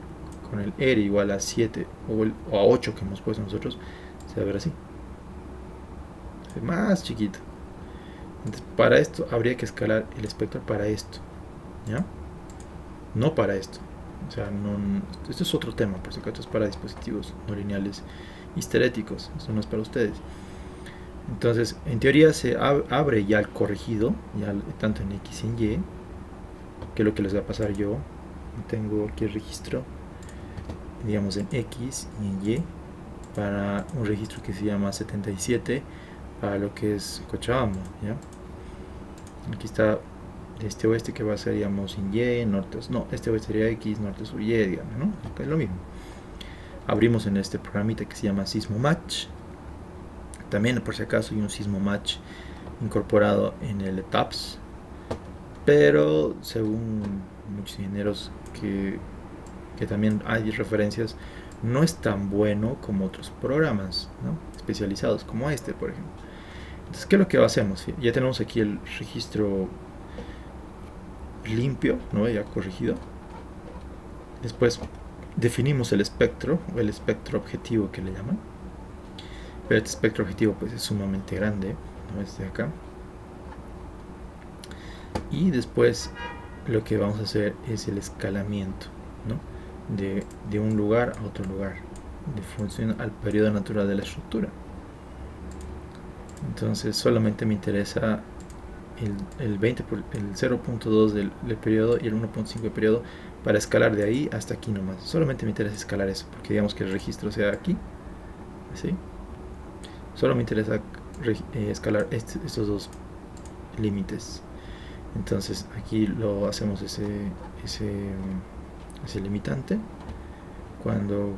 R igual a 7 o a 8 que hemos puesto nosotros, se va a ver así. Se ve más chiquito. Entonces, para esto habría que escalar el espectro para esto, ¿ya? No para esto. O sea, esto es otro tema, por si acaso es para dispositivos no lineales histeréticos. Esto no es para ustedes. Entonces, en teoría se abre ya el corregido, ya tanto en X y en Y, que es lo que les va a pasar yo. Tengo aquí el registro, digamos en X y en Y, para un registro que se llama 77 para lo que es Cochabamba, ¿ya? Aquí está de este oeste que va a ser, digamos, en Y, norte, no, este oeste sería X, norte, sur, Y, digamos, ¿no? Es lo mismo. Abrimos en este programita que se llama Sismo Match. También, por si acaso, hay un Sismo Match incorporado en el TAPS, pero según muchos ingenieros que también hay referencias, no es tan bueno como otros programas, ¿no? Especializados como este, por ejemplo. Entonces, ¿qué es lo que hacemos? Ya tenemos aquí el registro limpio, ¿no? Ya corregido. Después definimos el espectro, o el espectro objetivo que le llaman. Pero este espectro objetivo pues es sumamente grande, ¿no? Este de acá. Y después lo que vamos a hacer es el escalamiento, ¿no? De un lugar a otro lugar, de función al periodo natural de la estructura. Entonces solamente me interesa el 20 el 0.2 del periodo y el 1.5 del periodo para escalar de ahí hasta aquí nomás. Solamente me interesa escalar eso, porque digamos que el registro sea aquí, ¿sí? Solo me interesa escalar estos dos límites. Entonces aquí lo hacemos ese limitante. Cuando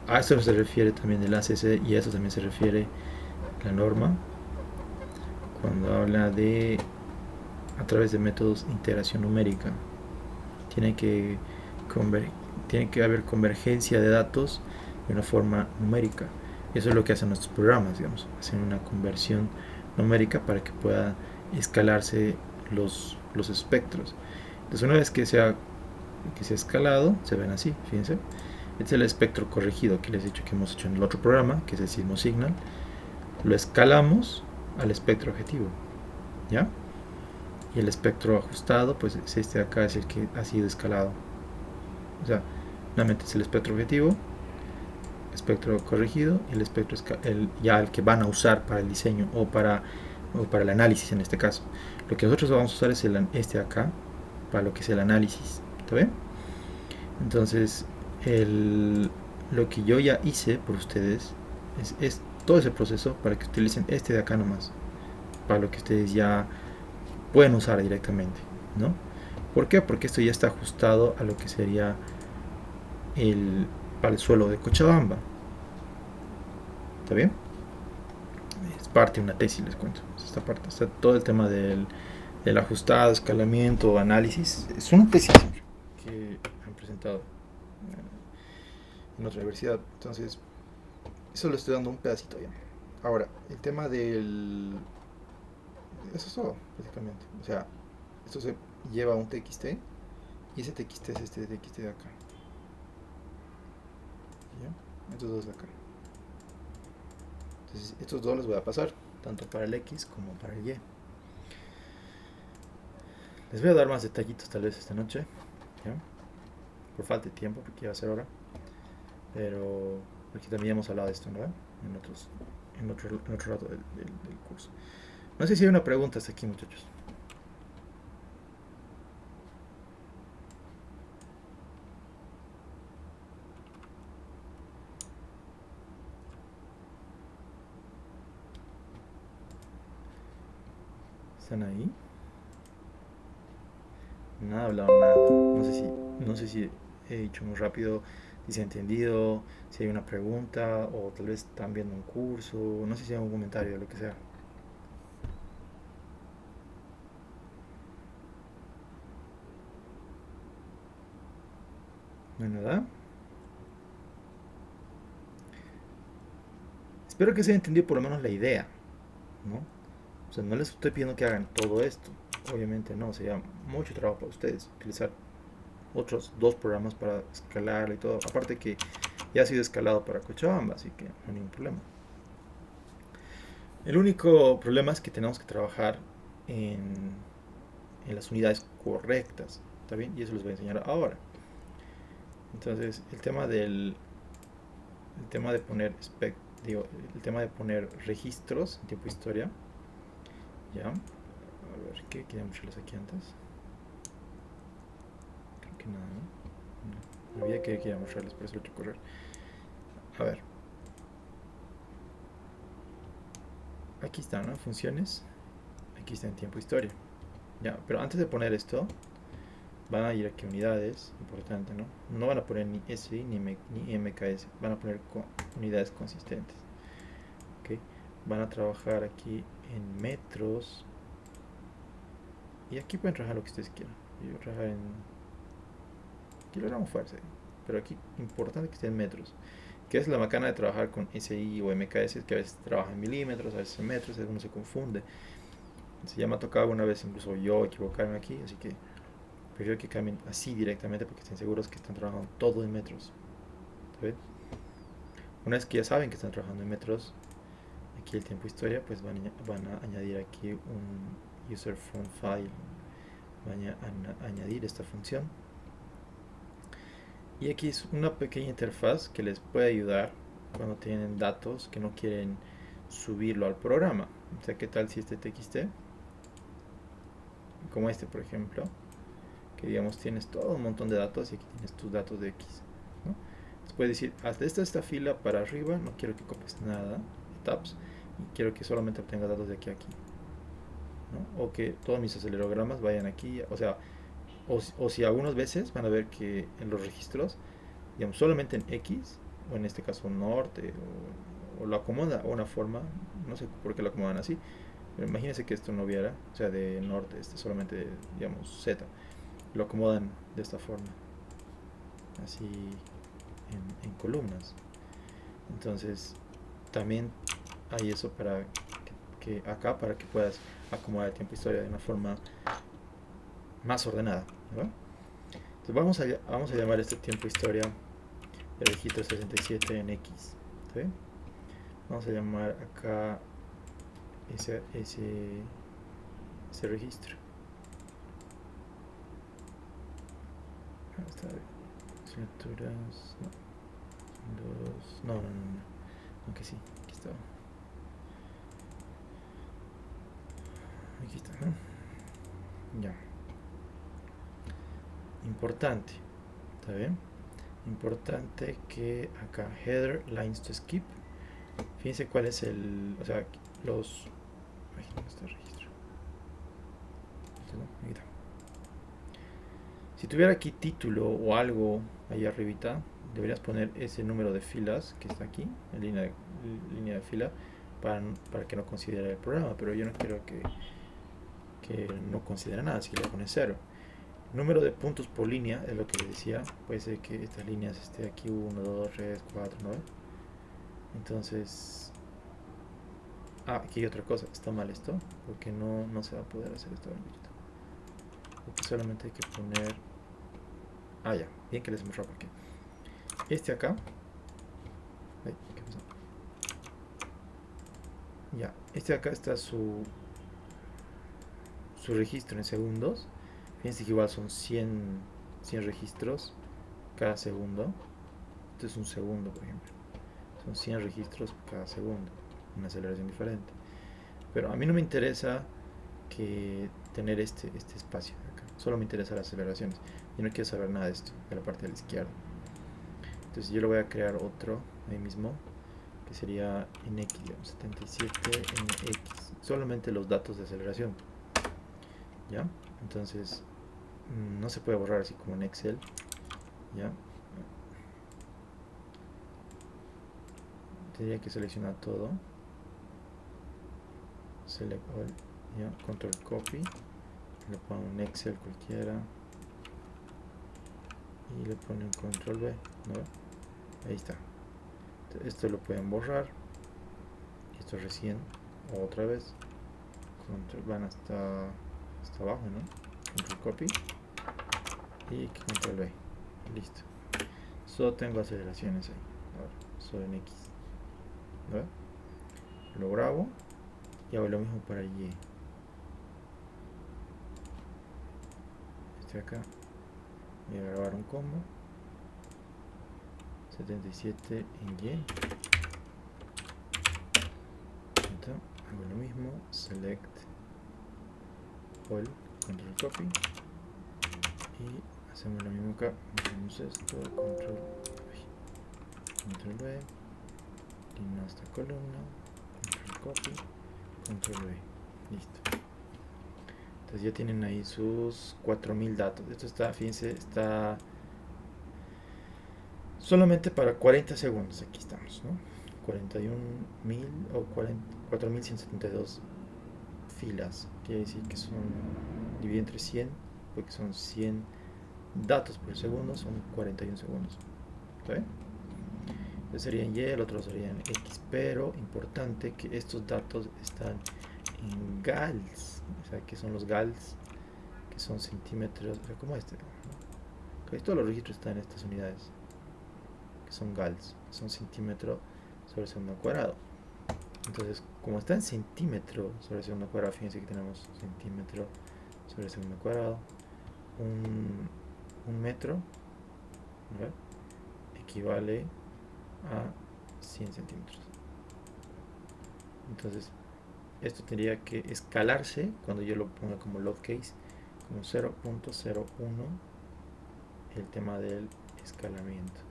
a esto se refiere también el ACC y a eso también se refiere la norma cuando habla de a través de métodos de integración numérica. Tiene que, tiene que haber convergencia de datos de una forma numérica. Eso es lo que hacen nuestros programas, digamos, hacen una conversión numérica para que pueda escalarse los espectros. Entonces una vez que se ha escalado, se ven así, fíjense. Este es el espectro corregido que les he dicho que hemos hecho en el otro programa, que es el Sismo Signal. Lo escalamos al espectro objetivo, ¿ya? Y el espectro ajustado, pues es este de acá, es el que ha sido escalado. O sea, nuevamente es el espectro objetivo, espectro corregido y el espectro ya el que van a usar para el diseño o para el análisis en este caso. Lo que nosotros vamos a usar es este de acá para lo que es el análisis. ¿Está bien? Entonces, lo que yo ya hice por ustedes es todo ese proceso para que utilicen este de acá nomás, para lo que ustedes ya pueden usar directamente, ¿no? ¿Por qué? Porque esto ya está ajustado a lo que sería para el suelo de Cochabamba. ¿Está bien? Es parte de una tesis, les cuento. Esta parte está todo el tema del ajustado, escalamiento, análisis. Es una tesis que han presentado en otra universidad. Entonces, eso le estoy dando un pedacito ya. Ahora, el tema del... Eso es todo, básicamente. O sea, esto se lleva a un TXT y ese TXT es este TXT de acá. ¿Ya? Estos dos de acá. Entonces, estos dos los voy a pasar, tanto para el X como para el Y. Les voy a dar más detallitos tal vez esta noche, ¿ya? Por falta de tiempo, porque ya va a ser hora. Pero aquí también hemos hablado de esto, ¿no? En otro rato del curso. No sé si hay una pregunta hasta aquí, muchachos. ¿Están ahí? Nada, hablado nada. No sé si he dicho muy rápido, si se ha entendido, si hay una pregunta, o tal vez están viendo un curso, no sé si hay un comentario, lo que sea. No hay nada. Espero que se haya entendido por lo menos la idea, ¿no? O sea, no les estoy pidiendo que hagan todo esto. Obviamente no, sería mucho trabajo para ustedes utilizar otros dos programas para escalar y todo. Aparte que ya ha sido escalado para Cochabamba, así que no hay ningún problema. El único problema es que tenemos que trabajar en las unidades correctas, ¿está bien? Y eso les voy a enseñar ahora. Entonces, el tema de poner el tema de poner registros en tiempo historia, ¿ya? A ver, ¿qué queríamos mostrarles aquí antes? olvidé que quería mostrarles, por eso lo he hecho correr. A ver. Aquí están, ¿no? Funciones. Aquí está en tiempo historia. Ya, pero antes de poner esto, van a ir aquí a unidades, importante, ¿no? No van a poner ni SI ni MKS, van a poner unidades consistentes. ¿Ok? Van a trabajar aquí en metros. Y aquí pueden trabajar lo que ustedes quieran. Yo trabajar en... Aquí lo damos fuerza, pero aquí importante que esté en metros. Que es la macana de trabajar con SI o MKS, que a veces trabaja en milímetros, a veces en metros, uno se confunde. Se ya me ha tocado una vez incluso yo equivocarme aquí, así que prefiero que cambien así directamente porque estén seguros que están trabajando todo en metros. ¿Sabes? Una vez que ya saben que están trabajando en metros, aquí el tiempo historia, pues van a añadir aquí un user from file. Van a añadir esta función. Y aquí es una pequeña interfaz que les puede ayudar cuando tienen datos que no quieren subirlo al programa. O sea, ¿qué tal si este TXT, como este por ejemplo, que digamos tienes todo un montón de datos y aquí tienes tus datos de X, ¿no? Entonces puedes decir, hasta esta fila para arriba, no quiero que copies nada de tabs y quiero que solamente obtenga datos de aquí a aquí, ¿no? O que todos mis acelerogramas vayan aquí, o sea, o si algunas veces van a ver que en los registros, digamos, solamente en X, o en este caso norte, o lo acomoda o una forma, no sé por qué lo acomodan así, pero imagínense que esto no hubiera, o sea, de norte, este solamente, digamos, Z, lo acomodan de esta forma, así en columnas. Entonces, también hay eso para que acá, para que puedas acomodar el tiempo historia de una forma más ordenada, ¿verdad? Entonces vamos a llamar este tiempo historia el registro 67 en X, ¿sí? Vamos a llamar acá ese registro. Está bien. Estructuras, no, aunque sí, aquí está. Aquí está, ¿no? Ya. Importante, ¿está bien? Importante que acá header lines to skip. Fíjense cuál es o sea, los... Ay, ¿dónde está el registro? Aquí está. Si tuviera aquí título o algo ahí arribita, deberías poner ese número de filas que está aquí, en línea de fila, para que no considere el programa, pero yo no quiero que no considere nada, así que le voy a poner 0. Número de puntos por línea es lo que les decía, puede ser que estas líneas esté aquí 1, 2, 3, 4, 9. Entonces, aquí hay otra cosa, está mal esto, porque no se va a poder hacer esto en YouTube. Porque solamente hay que poner... ya, bien que les muestro por qué. Este acá... Ay, ¿qué pasó? Ya, este acá está su registro en segundos. Fíjense que igual son 100 registros cada segundo. Esto es un segundo, por ejemplo. Son 100 registros cada segundo. Una aceleración diferente. Pero a mí no me interesa que tener este espacio acá. Solo me interesa las aceleraciones. Yo no quiero saber nada de esto, de la parte de la izquierda. Entonces yo le voy a crear otro ahí mismo, que sería en X, digamos, 77 en X. Solamente los datos de aceleración. ¿Ya? Entonces no se puede borrar así como en Excel. ¿Ya? Tendría que seleccionar todo. Select all. ¿Ya? Control copy. Le pongo un Excel cualquiera. Y le pone un control B, ¿no? Ahí está. Esto lo pueden borrar. Esto recién, otra vez. Van hasta abajo, ¿no? Control copy. Y control B. Listo. Solo tengo aceleraciones ahí. Ahora, solo en X. ¿No? Lo grabo. Y hago lo mismo para Y. Este acá. Voy a grabar un combo. 77 en Y. Hago lo mismo. Select all. Control copy. Y Hacemos lo mismo acá. Hacemos esto. Control V. Línea esta columna. Control copy. Control V. Listo. Entonces ya tienen ahí sus 4000 datos. Esto está, fíjense, está solamente para 40 segundos. Aquí estamos, ¿no? 41.000 o 4172 filas. Quiere decir que son, dividido entre 100, porque son 100 datos por segundo, son 41 segundos. ¿Está bien? Este sería en Y, el otro sería en X, pero importante que estos datos están en gals. O sea, que son los gals, que son centímetros, o sea, como este, ¿no? Casi todos los registros están en estas unidades, que son gals, que son centímetro sobre segundo cuadrado. Entonces, como está en centímetro sobre segundo cuadrado, fíjense que tenemos centímetro sobre segundo cuadrado, un metro, ¿verdad?, equivale a 100 centímetros. Entonces, esto tendría que escalarse cuando yo lo ponga como load case, como 0.01, el tema del escalamiento.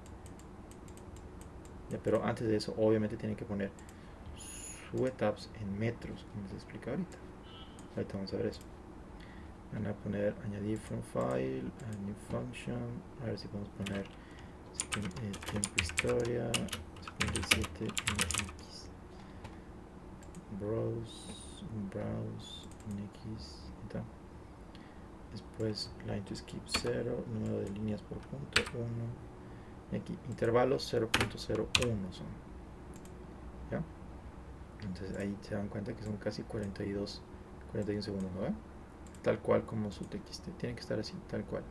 Ya, pero antes de eso, obviamente tienen que poner su etaps en metros, como les explico ahorita. Ahorita vamos a ver eso. Van a poner añadir from file, a new function. A ver si podemos poner tiempo historia 77 en X. Browse en X. ¿Está? Después line to skip 0, número de líneas por punto 1. Aquí intervalos 0.01 son. ¿Ya? Entonces ahí se dan cuenta que son casi 41 segundos, ¿no? Tal cual como su TXT. Tiene que estar así, tal cual.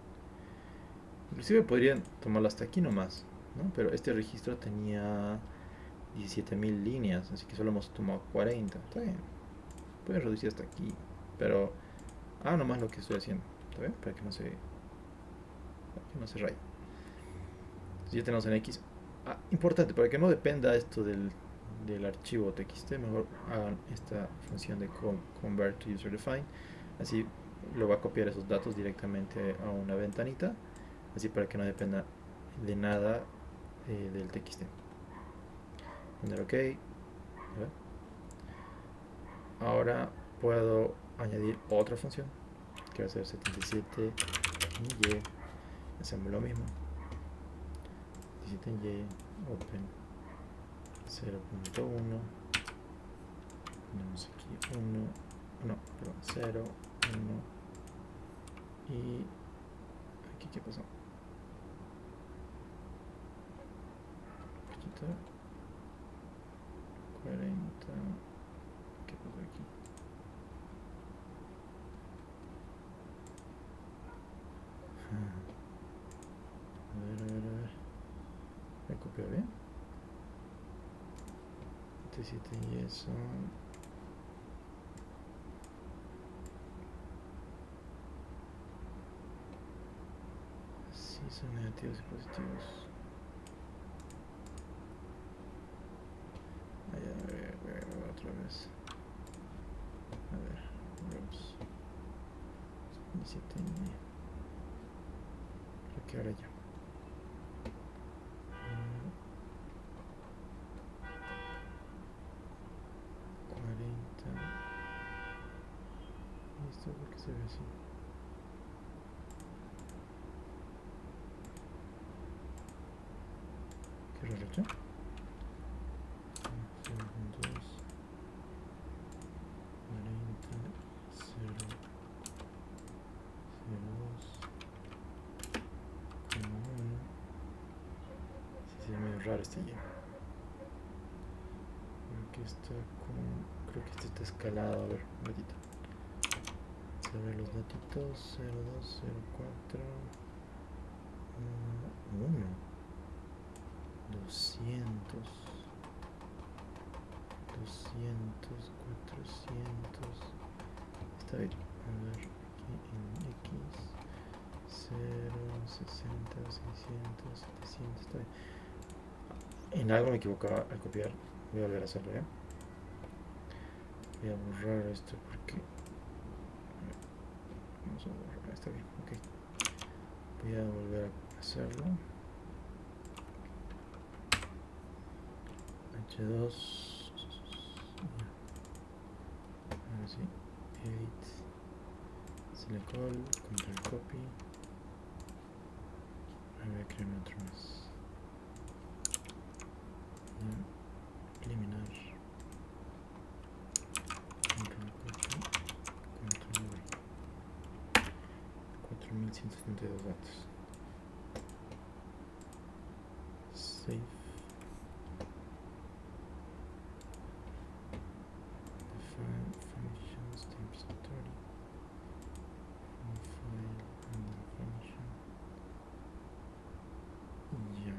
Inclusive podrían tomarlo hasta aquí nomás, ¿no? Pero este registro tenía 17.000 líneas, así que solo hemos tomado 40. Está bien. Pueden reducir hasta aquí, pero nomás lo que estoy haciendo, ¿está bien? Para que no se raye. Entonces ya tenemos en X. Importante, para que no dependa esto del archivo txt, mejor hagan esta función de convert to user define. Así lo va a copiar esos datos directamente a una ventanita, así para que no dependa de nada del txt. Poner OK. Ahora puedo añadir otra función que va a ser 77 en Y. Hacemos lo mismo. 77 en Y, open 0.1. Ponemos aquí 1, no, perdón, 0, 1. Y aquí, ¿qué pasó? Aquí está 40. ¿Qué pasó aquí? A ver. ¿Me copió bien? 77 y eso. Sí, son negativos y positivos. A ver, otra vez. A ver, rows 77 y creo que ahora ya. ¿Esto por qué se ve así? Qué raro, ¿ya? 0.2 40 0 0.2 1. Sí, se ve medio raro este ya. Creo que este está escalado. A ver, un ratito. Se ven los datitos. 02, 04, 1, 200, 400. Está bien. A ver, aquí en X 0, 60, 600, 700. Está bien. En algo me equivocaba al copiar. Voy a volver a hacerlo, ¿ya? Voy a borrar esto porque... Vamos a borrar, está bien, ok. Voy a volver a hacerlo. H2. Ahora sí. Edit. Select all. Control copy. Ahora voy a crear otro más. Eliminar. Control copy. Control V. 4172 datos. Save. Define functions times 30. File and function. Ya.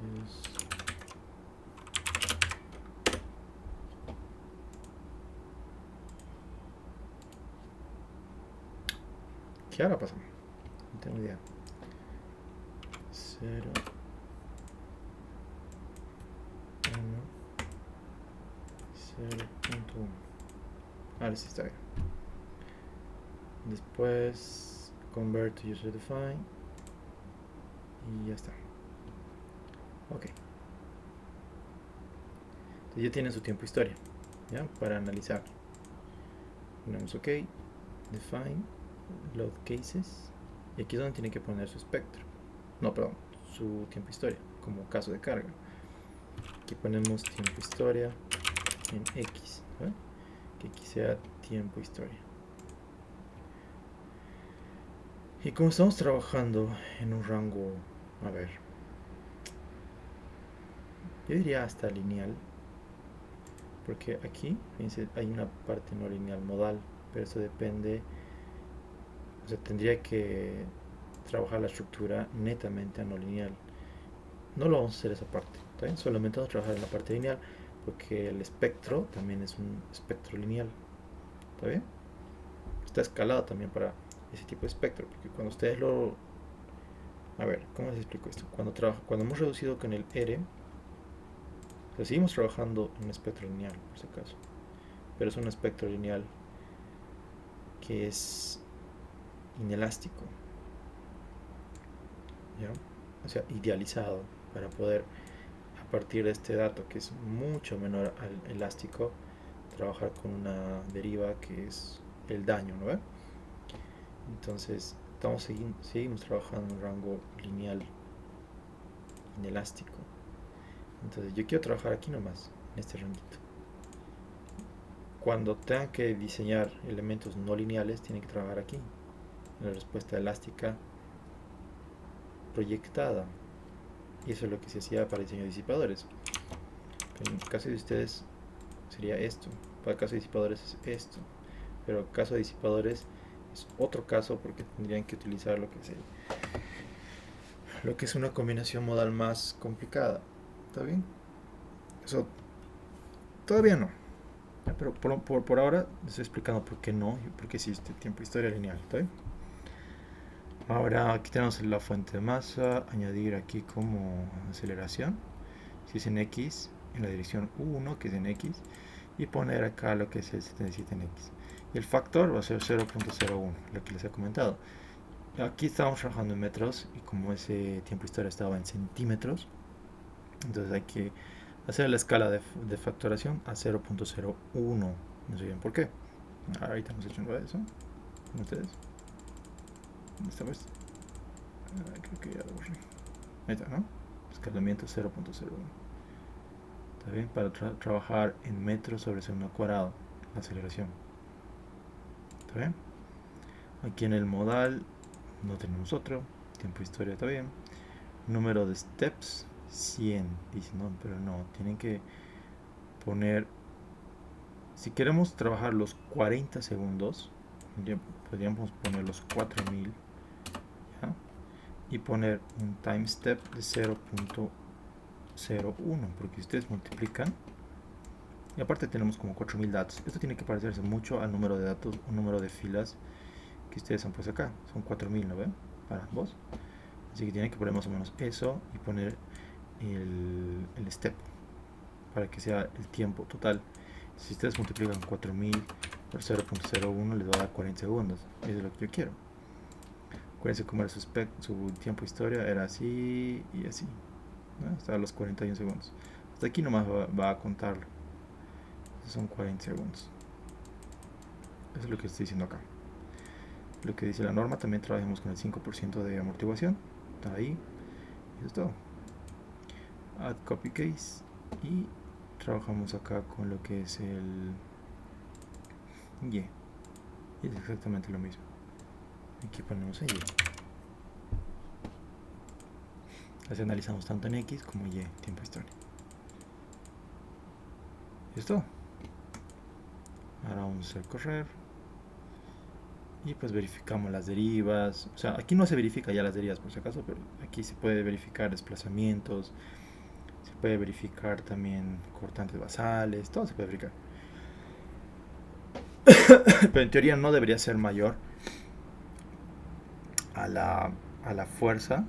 Entonces, ¿qué ahora pasa? No tengo idea. 0, 1, 0.1. Ahora sí está bien. Después convert to user define y ya está. Ok. Entonces ya tiene su tiempo historia, ¿ya? Para analizar. Ponemos ok, define, load cases, y aquí es donde tiene que poner su espectro. No, perdón, su tiempo historia, como caso de carga. Aquí ponemos tiempo historia en X, ¿eh? Que aquí sea tiempo historia. Y como estamos trabajando en un rango, a ver, yo diría hasta lineal, porque aquí, fíjense, hay una parte no lineal modal, pero eso depende, o sea, tendría que trabajar la estructura netamente a no lineal. No lo vamos a hacer esa parte, ¿está bien? Solamente vamos a trabajar en la parte lineal, porque el espectro también es un espectro lineal, ¿está bien? Está escalado también para ese tipo de espectro, porque cuando ustedes lo... A ver, ¿cómo les explico esto? Cuando hemos reducido con el R, pues seguimos trabajando en un espectro lineal, por si acaso, pero es un espectro lineal que es inelástico, ¿ya? O sea, idealizado para poder, a partir de este dato que es mucho menor al elástico, trabajar con una deriva que es el daño, ¿no? Entonces, seguimos trabajando en un rango lineal inelástico. Entonces, yo quiero trabajar aquí nomás, en este ranguito. Cuando tengan que diseñar elementos no lineales, tienen que trabajar aquí, en la respuesta elástica proyectada. Y eso es lo que se hacía para diseño de disipadores. En el caso de ustedes sería esto. Para el caso de disipadores es esto. Pero el caso de disipadores es otro caso porque tendrían que utilizar lo que es una combinación modal más complicada. ¿Está bien? Eso todavía no. Pero por ahora les estoy explicando por qué no y por qué existe tiempo historia lineal. ¿Está bien? Ahora aquí tenemos la fuente de masa. Añadir aquí como aceleración. Si es en X, en la dirección 1, que es en X. Y poner acá lo que es el 77 en X. Y el factor va a ser 0.01, lo que les he comentado. Aquí estábamos trabajando en metros y como ese tiempo historia estaba en centímetros, entonces hay que hacer la escala de factoración a 0.01. No sé bien por qué. Ahorita hemos hecho eso con ustedes. Esta vez creo que ya lo borré. Ahí está, ¿no? Escalamiento 0.01. Está bien, para trabajar en metros sobre segundo cuadrado, la aceleración. ¿Está bien? Aquí en el modal no tenemos otro. Tiempo historia está bien. Número de steps 100. Dicen, no, pero no, tienen que poner, si queremos trabajar los 40 segundos, podríamos poner los 4000, ¿ya? Y poner un time step de 0.01, porque si ustedes multiplican, y aparte tenemos como 4000 datos, esto tiene que parecerse mucho al número de datos o número de filas que ustedes han puesto acá, son 4000, ¿no ven? Para ambos, así que tienen que poner más o menos eso y poner el step, para que sea el tiempo total. Si ustedes multiplican 4000 por 0.01 les va a dar 40 segundos. Eso es lo que yo quiero. Acuérdense cómo era su tiempo historia, era así y así, ¿no? Hasta los 41 segundos. Hasta aquí nomás va a contarlo. Esos son 40 segundos. Eso es lo que estoy diciendo acá. Lo que dice la norma, también trabajemos con el 5% de amortiguación. Está ahí. Eso es todo. Add copy case. Y trabajamos acá con lo que es el Y. Y es exactamente lo mismo. Aquí ponemos el Y. Así analizamos tanto en X como Y, tiempo historia. Y es todo. Ahora vamos a hacer correr. Y pues verificamos las derivas. O sea, aquí no se verifica ya las derivas por si acaso, pero aquí se puede verificar desplazamientos. Se puede verificar también cortantes basales. Todo se puede verificar. Pero en teoría no debería ser mayor a la fuerza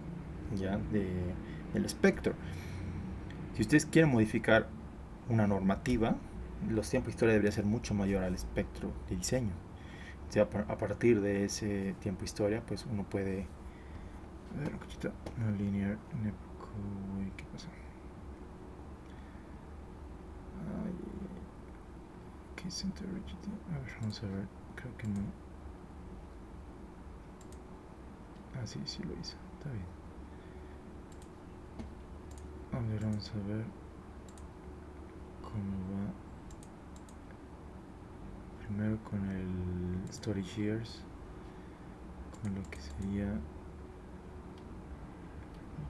ya del espectro. Si ustedes quieren modificar una normativa, los tiempos de historia debería ser mucho mayor al espectro de diseño. O sea, a partir de ese tiempo historia, pues uno puede... A ver, no linear... ¿Qué pasa? ¿Qué center rigidity? A ver, vamos a ver. Creo que no. Ah, sí, sí lo hizo. Está bien. A ver, vamos a ver cómo va. Primero con el Story Shears, con lo que sería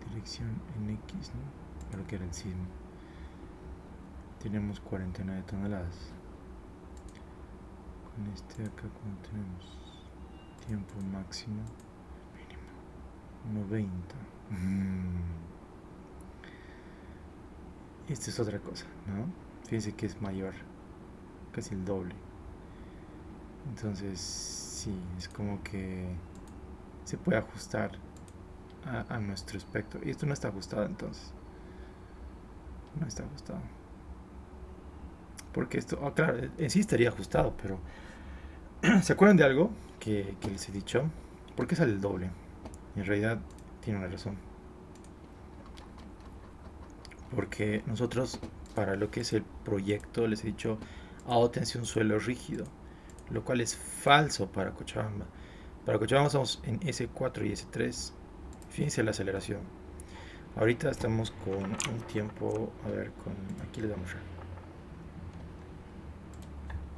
dirección en X, ¿no? Para lo que era el sismo. Tenemos 49 toneladas. Con este acá, como tenemos tiempo máximo, mínimo 90. Esta es otra cosa, ¿no? Fíjense que es mayor, casi el doble. Entonces, sí, es como que se puede ajustar a nuestro espectro. Y esto no está ajustado, entonces. No está ajustado. Porque esto, claro, en sí estaría ajustado, pero ¿se acuerdan de algo que les he dicho? ¿Por qué sale el doble? En realidad tiene una razón. Porque nosotros, para lo que es el proyecto, les he dicho, tensión suelo rígido, lo cual es falso para Cochabamba. Para Cochabamba estamos en S4 y S3. Fíjense la aceleración. Ahorita estamos con un tiempo, a ver, aquí les vamos a mostrar.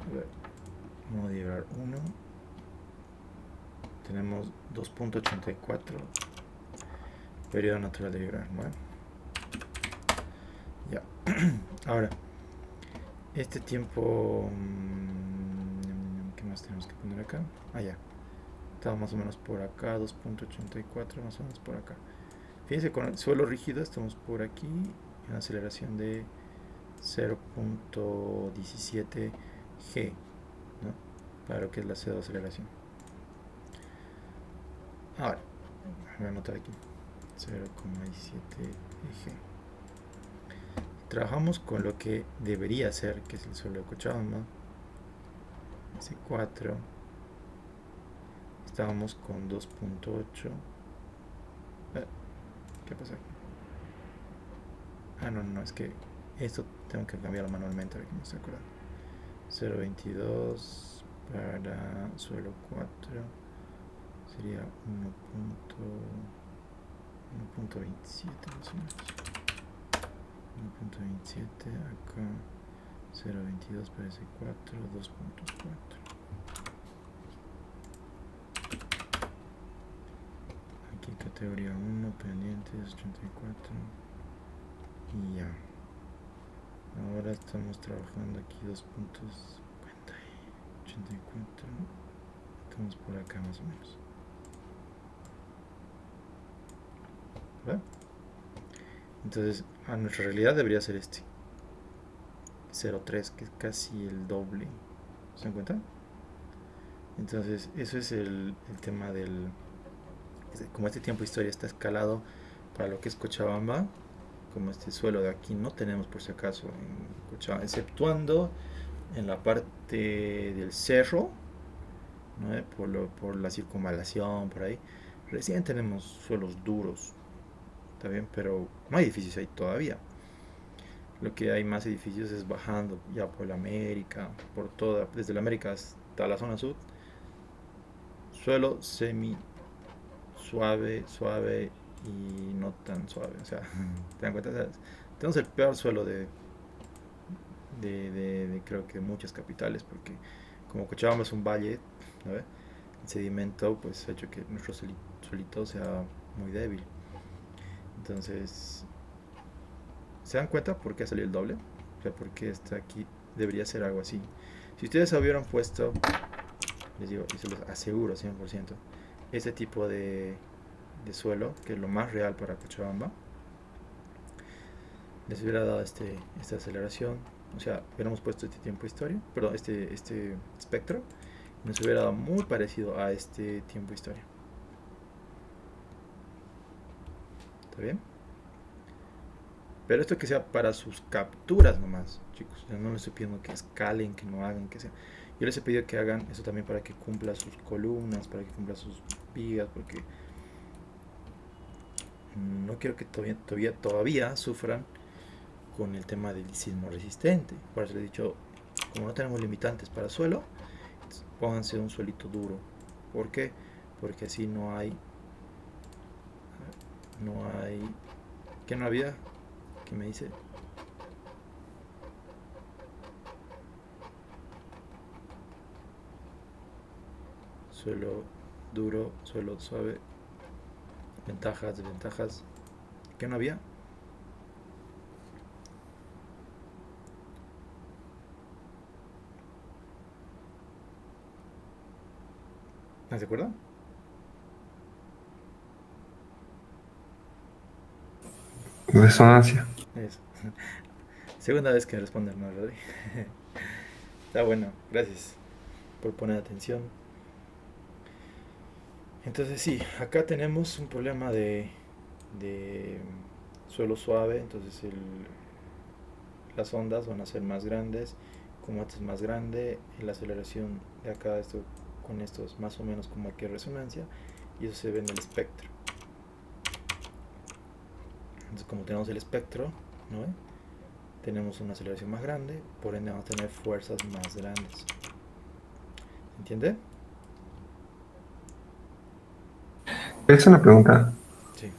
A ver, modo de vibrar 1. Tenemos 2.84 periodo natural de vibrar, ¿no? Ya. Ahora, este tiempo, ¿qué más tenemos que poner acá? Ya. Estaba más o menos por acá, 2.84, más o menos por acá. Fíjense, con el suelo rígido estamos por aquí, en una aceleración de 0.17 G, ¿no? Para lo que es la pseudo aceleración. Ahora, voy a anotar aquí 0,17 G. Trabajamos con lo que debería ser, que es el suelo de Cochabamba, S4. Estábamos con 2.8. ¿Qué pasa aquí? No, es que esto tengo que cambiarlo manualmente, a ver que me estoy acordando. 0.22 para suelo 4 sería 1.27 más o menos. 1.27 acá, 0.22 para ese 4, 2.4. Aquí categoría 1, pendientes 84 y ya. Ahora estamos trabajando aquí 2.84. Estamos por acá más o menos. ¿Verdad? Entonces, a nuestra realidad debería ser este 0.3, que es casi el doble. ¿Se dan cuenta? Entonces, eso es el tema del... Como este tiempo de historia está escalado para lo que es Cochabamba, como este suelo de aquí no tenemos por si acaso en Cochabamba, exceptuando en la parte del cerro, ¿no? Por la circunvalación, por ahí. Recién tenemos suelos duros, está bien, pero no hay edificios ahí todavía. Lo que hay más edificios es bajando ya por la América, por toda, desde la América hasta la zona sur, suelo semi suave, suave y no tan suave. O sea, ¿te dan cuenta? O sea, tenemos el peor suelo de creo que muchas capitales, porque como Cochabamba es un valle, ¿no? El sedimento pues ha hecho que nuestro suelito sea muy débil. Entonces, ¿se dan cuenta por qué ha salido el doble? O sea, por qué está aquí, debería ser algo así. Si ustedes hubieran puesto, les digo, y se los aseguro 100%, ese tipo de suelo, que es lo más real para Cochabamba, les hubiera dado esta aceleración, o sea, hubiéramos puesto este tiempo historia, perdón, este espectro, y nos hubiera dado muy parecido a este tiempo historia. ¿Está bien? Pero esto que sea para sus capturas nomás, chicos. Yo no les estoy pidiendo que escalen, que no hagan, que sea. Yo les he pedido que hagan eso también para que cumpla sus columnas, para que cumpla sus vigas, porque no quiero que todavía sufran con el tema del sismo resistente. Por eso les he dicho, como no tenemos limitantes para suelo, pónganse un suelito duro. ¿Por qué? Porque así no hay, ¿qué no había? ¿Qué me dice? Suelo duro, suelo suave, ventajas, desventajas. ¿Qué no había? ¿No se acuerdan? Resonancia. Eso. Segunda vez que me responden, ¿no, Rodri? Está bueno, gracias por poner atención. Entonces sí, acá tenemos un problema de suelo suave, entonces las ondas van a ser más grandes, como este es más grande, la aceleración de acá con esto es más o menos como aquí resonancia, y eso se ve en el espectro. Entonces como tenemos el espectro, ¿no? Tenemos una aceleración más grande, por ende vamos a tener fuerzas más grandes. ¿Entiende? Es una pregunta. Sí.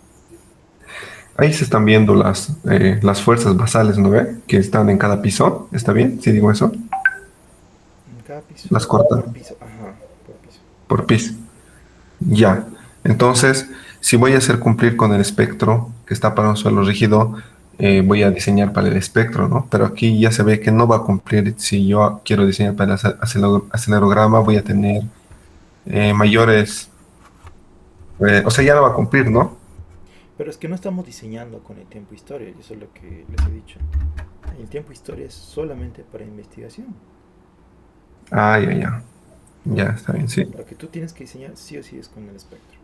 Ahí se están viendo las fuerzas basales, ¿no ve? Que están en cada piso. ¿Está bien? Si digo eso. En cada piso, Las cortan por piso, ajá, por piso. por piso. Ya. Entonces, si voy a hacer cumplir con el espectro que está para un suelo rígido, voy a diseñar para el espectro, ¿no? Pero aquí ya se ve que no va a cumplir. Si yo quiero diseñar para el acelerograma, voy a tener mayores, o sea, ya no va a cumplir, ¿no? Pero es que no estamos diseñando con el tiempo historia, y eso es lo que les he dicho. El tiempo historia es solamente para investigación. Ah, ya, ya. Ya, está bien, sí. Lo que tú tienes que diseñar sí o sí es con el espectro.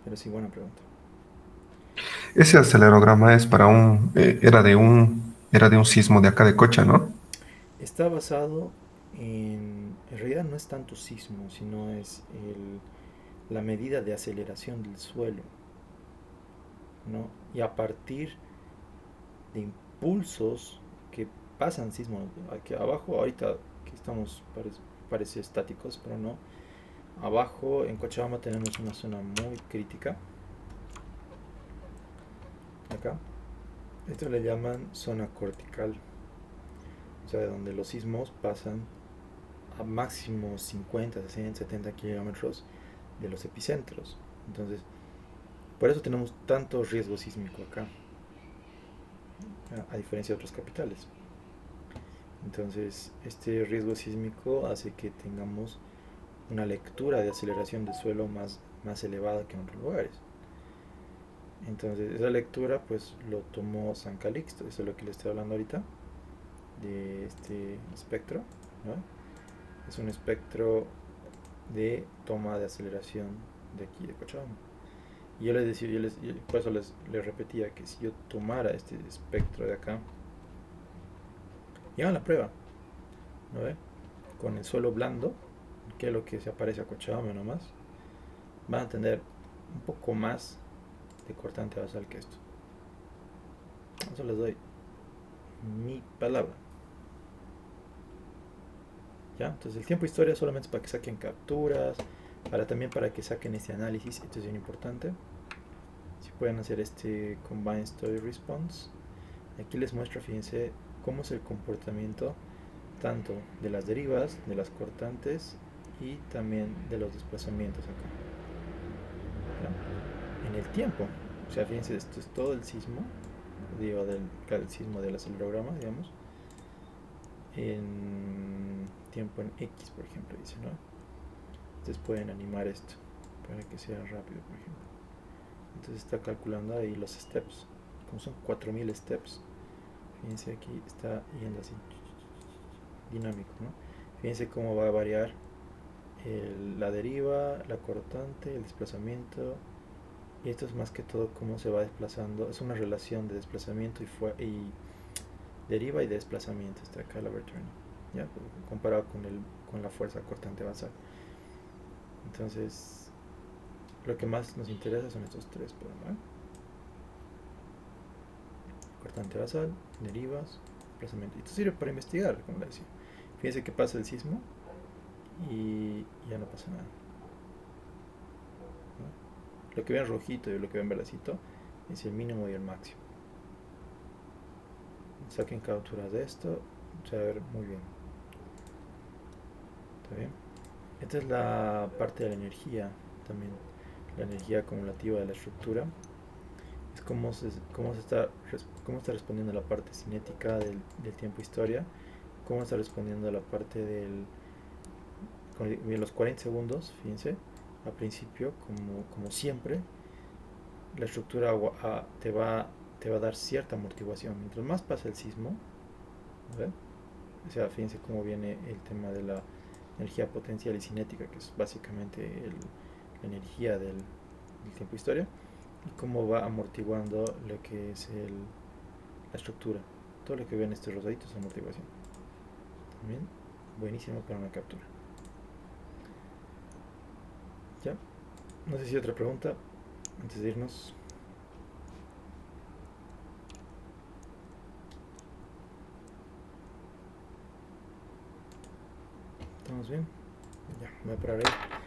Pero sí, buena pregunta. Ese acelerograma es para era de un sismo de acá de Cocha, ¿no? Está basado en realidad no es tanto sismo, sino es la medida de aceleración del suelo, ¿no? Y a partir de impulsos que pasan sismos, aquí abajo, ahorita que estamos, parece estáticos, pero no. Abajo en Cochabamba tenemos una zona muy crítica, acá. Esto le llaman zona cortical, o sea, donde los sismos pasan a máximo 50, 60, 70 kilómetros de los epicentros. Entonces, por eso tenemos tanto riesgo sísmico acá, a diferencia de otras capitales. Entonces, este riesgo sísmico hace que tengamos una lectura de aceleración del suelo más elevada que en otros lugares. Entonces, esa lectura pues lo tomó San Calixto, eso es lo que le estoy hablando ahorita, de este espectro, ¿no? Es un espectro de toma de aceleración de aquí, de Cochabamba. Y yo les decía, por eso les repetía que si yo tomara este espectro de acá, y hagan la prueba, ¿no ve? Con el suelo blando, que es lo que se aparece a Cochabamba nomás, van a tener un poco más de cortante basal que esto. Eso les doy mi palabra. ¿Ya? Entonces el tiempo historia solamente es para que saquen capturas, también para que saquen este análisis, esto es bien importante. Si pueden hacer este Combined Story Response, aquí les muestro, fíjense, cómo es el comportamiento tanto de las derivas, de las cortantes y también de los desplazamientos acá. ¿Ya? En el tiempo, o sea, fíjense, esto es todo el sismo, digo, el sismo del acelerograma, digamos, en tiempo en X, por ejemplo, dice, ¿no? Ustedes pueden animar esto para que sea rápido, por ejemplo. Entonces está calculando ahí los steps, como son 4000 steps. Fíjense aquí está yendo así dinámico, ¿no? Fíjense cómo va a variar la deriva, la cortante, el desplazamiento. Y esto es más que todo cómo se va desplazando. Es una relación de desplazamiento y deriva y de desplazamiento. Está acá la return, ¿ya? Comparado con la fuerza cortante basal. Entonces, lo que más nos interesa son estos tres, ¿no? Cortante basal, derivas, desplazamiento. Esto sirve para investigar, como le decía. Fíjense que pasa el sismo y ya no pasa nada, ¿no? Lo que ven rojito y lo que ven verdecito es el mínimo y el máximo. Saquen capturas de esto, se va a ver muy bien. ¿Está bien? Esta es la parte de la energía también, la energía acumulativa de la estructura. Es cómo está respondiendo la parte cinética del tiempo historia, cómo está respondiendo a la parte los 40 segundos, fíjense, al principio, como siempre, la estructura te va a dar cierta amortiguación. Mientras más pasa el sismo, ¿ve? O sea, fíjense cómo viene el tema de la energía potencial y cinética, que es básicamente la energía del tiempo historia, y cómo va amortiguando lo que es la estructura. Todo lo que ven estos rosaditos es amortiguación. También buenísimo para una captura. ¿Ya? No sé si hay otra pregunta antes de irnos. ¿Estamos bien? Ya, me voy a parar ahí.